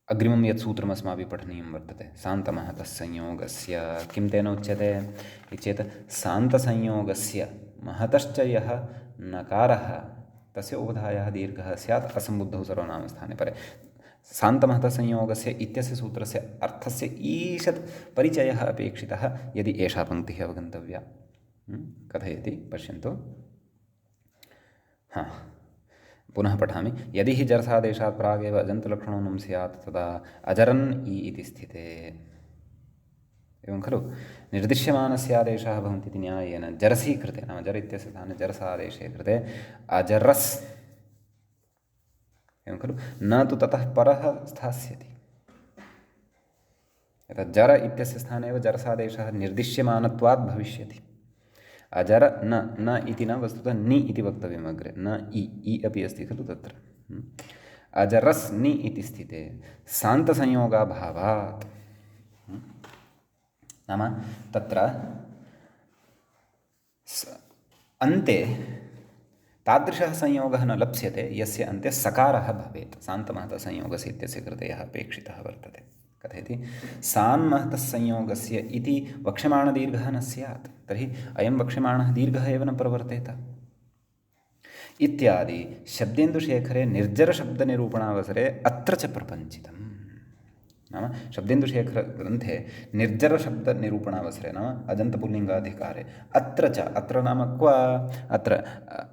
अग्रिमं यत् सूत्रम् अस्माभिः पठनीयं वर्तते, शान्तमहतस्संयोगस्य किं तेन उच्यते इति चेत् शान्तसंयोगस्य महतश्च यः नकारः तस्य उपधायाः दीर्घः स्यात् असम्बुद्धौ सर्वनामस्थाने परे। शान्तमहतसंयोगस्य इत्यस्य सूत्रस्य अर्थस्य ईषत् परिचयः अपेक्षितः यदि एषा पङ्क्तिः अवगन्तव्या। कथयति पश्यन्तु। पुनः पठामि। यदि हि जरसादेशात् प्रागेव अजन्तलक्षणो नुं स्यात् तदा अजरन् इ इति स्थिते, एवं खलु, निर्दिश्यमानस्यादेशाः भवन्ति इति न्यायेन जरसी कृते, नाम जर इत्यस्य स्थाने जरसादेशे कृते अजरस्, एवं खलु, न तु ततः परः स्थास्यति। यतः जर इत्यस्य स्थाने एव जरसादेशः निर्दिश्यमानत्वात् भविष्यति। अजर न इति न, वस्तुतः नि इति वक्तव्यम् अग्रे, न इ अपि अस्ति खलु तत्र। अजरस् नि इति स्थिते शान्तसंयोगाभावात्, नाम तत्र अन्ते तादृशः संयोगः न लप्स्यते यस्य अन्ते सकारः भवेत्। शान्तमहतसंयोगस्य इत्यस्य कृते यः अपेक्षितः वर्तते। कथयति सान्महतस्संयोगस्य इति वक्ष्यमाणदीर्घः न स्यात्, तर्हि अयं वक्ष्यमाणः दीर्घः एव न प्रवर्तेत इत्यादि शब्देन्दुशेखरे निर्जरशब्दनिरूपणावसरे अत्र च प्रपञ्चितम्। नाम शब्देन्दुशेखरग्रन्थे निर्जरशब्दनिरूपणावसरे, नाम अजन्तपुल्लिङ्गाधिकारे अत्र च, अत्र नाम क्व, अत्र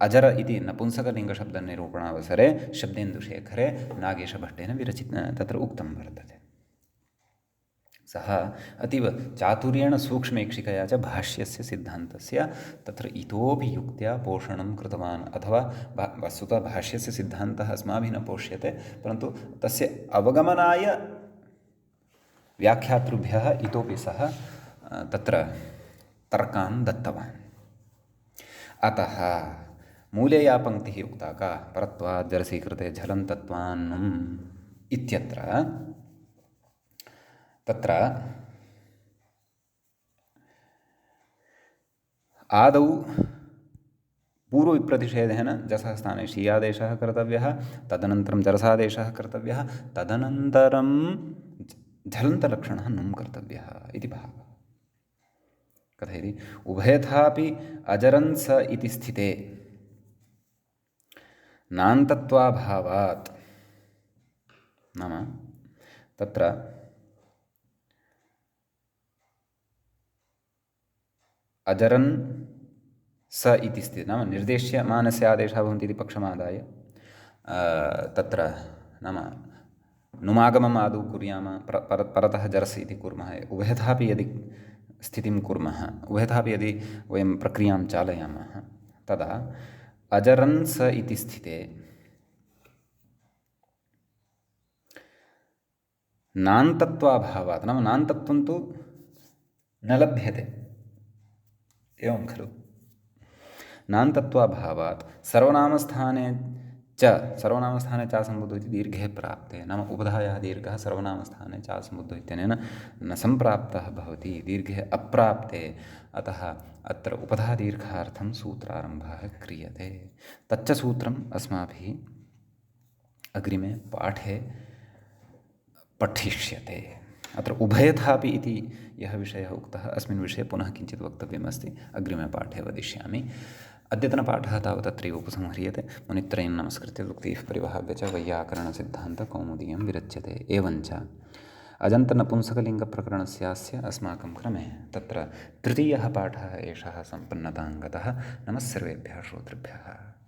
अजर इति नपुंसकलिङ्गशब्दनिरूपणावसरे शब्देन्दुशेखरे नागेशभट्टेन तत्र उक्तं वर्तते। सः अतीव चातुर्येण सूक्ष्मेक्षिकया च भाष्यस्य सिद्धान्तस्य तत्र इतोपि युक्त्या पोषणं कृतवान्, अथवा वस्तुतः भाष्यस्य सिद्धान्तः अस्माभिः न पोष्यते, परन्तु तस्य अवगमनाय व्याख्यातृभ्यः इतोपि सः तत्र तर्कान् दत्तवान्। अतः मूले या पङ्क्तिः उक्ता का, परत्वात् जरसीकृते झलन्तत्वान्नुम् इत्यत्र, तत्र आदौ पूर्वविप्रतिषेधेन जसः स्थाने शीयादेशः कर्तव्यः, तदनन्तरं जरसादेशः कर्तव्यः, तदनन्तरं झलन्तलक्षणः नुं कर्तव्यः इति भावः। कथयति उभयथापि अजरन् स इति स्थिते नान्तत्वाभावात्, नाम तत्र अजरन् स इति स्थिते, नाम निर्देश्यमानस्य आदेशः भवन्ति इति पक्षमादाय तत्र नाम नुमागमम् आदौ कुर्याम, परतः जरस् इति कुर्मः, उभयथापि यदि स्थितिं कुर्मः, उभयथापि यदि वयं प्रक्रियां चालयामः, तदा अजरन् स इति स्थिते नान्तत्वाभावात्, नाम नान्तत्वं तु न लभ्यते, एवं खलु, नान्तत्वाभावात् सर्वनामस्थाने च सम्बुद्धो इति दीर्घे प्राप्ते, नाम उपधायाः दीर्घः सर्वनामस्थाने च सम्बुद्धो इत्यनेन न सम्प्राप्तः भवति, दीर्घे अप्राप्ते, अतः अत्र उपधादीर्घार्थं सूत्रारम्भः क्रियते। तच्च सूत्रम् अस्माभिः अग्रिमे पाठे पठिष्यते। अत्र उभयथापि इति यः विषयः उक्तः अस्मिन् विषये पुनः किञ्चित् वक्तव्यमस्ति, अग्रिमे पाठे वदिष्यामि। अद्यतनपाठः तावत् अत्रैव उपसंह्रियते। मुनित्रयं नमस्कृत्य उक्तिः परिवहाव्य च वैयाकरणसिद्धान्तकौमुदीयं विरच्यते। एवञ्च अजन्तनपुंसकलिङ्गप्रकरणस्यास्य अस्माकं क्रमे तत्र तृतीयः पाठः एषः सम्पन्नतां गतः। नमः सर्वेभ्यः श्रोतृभ्यः।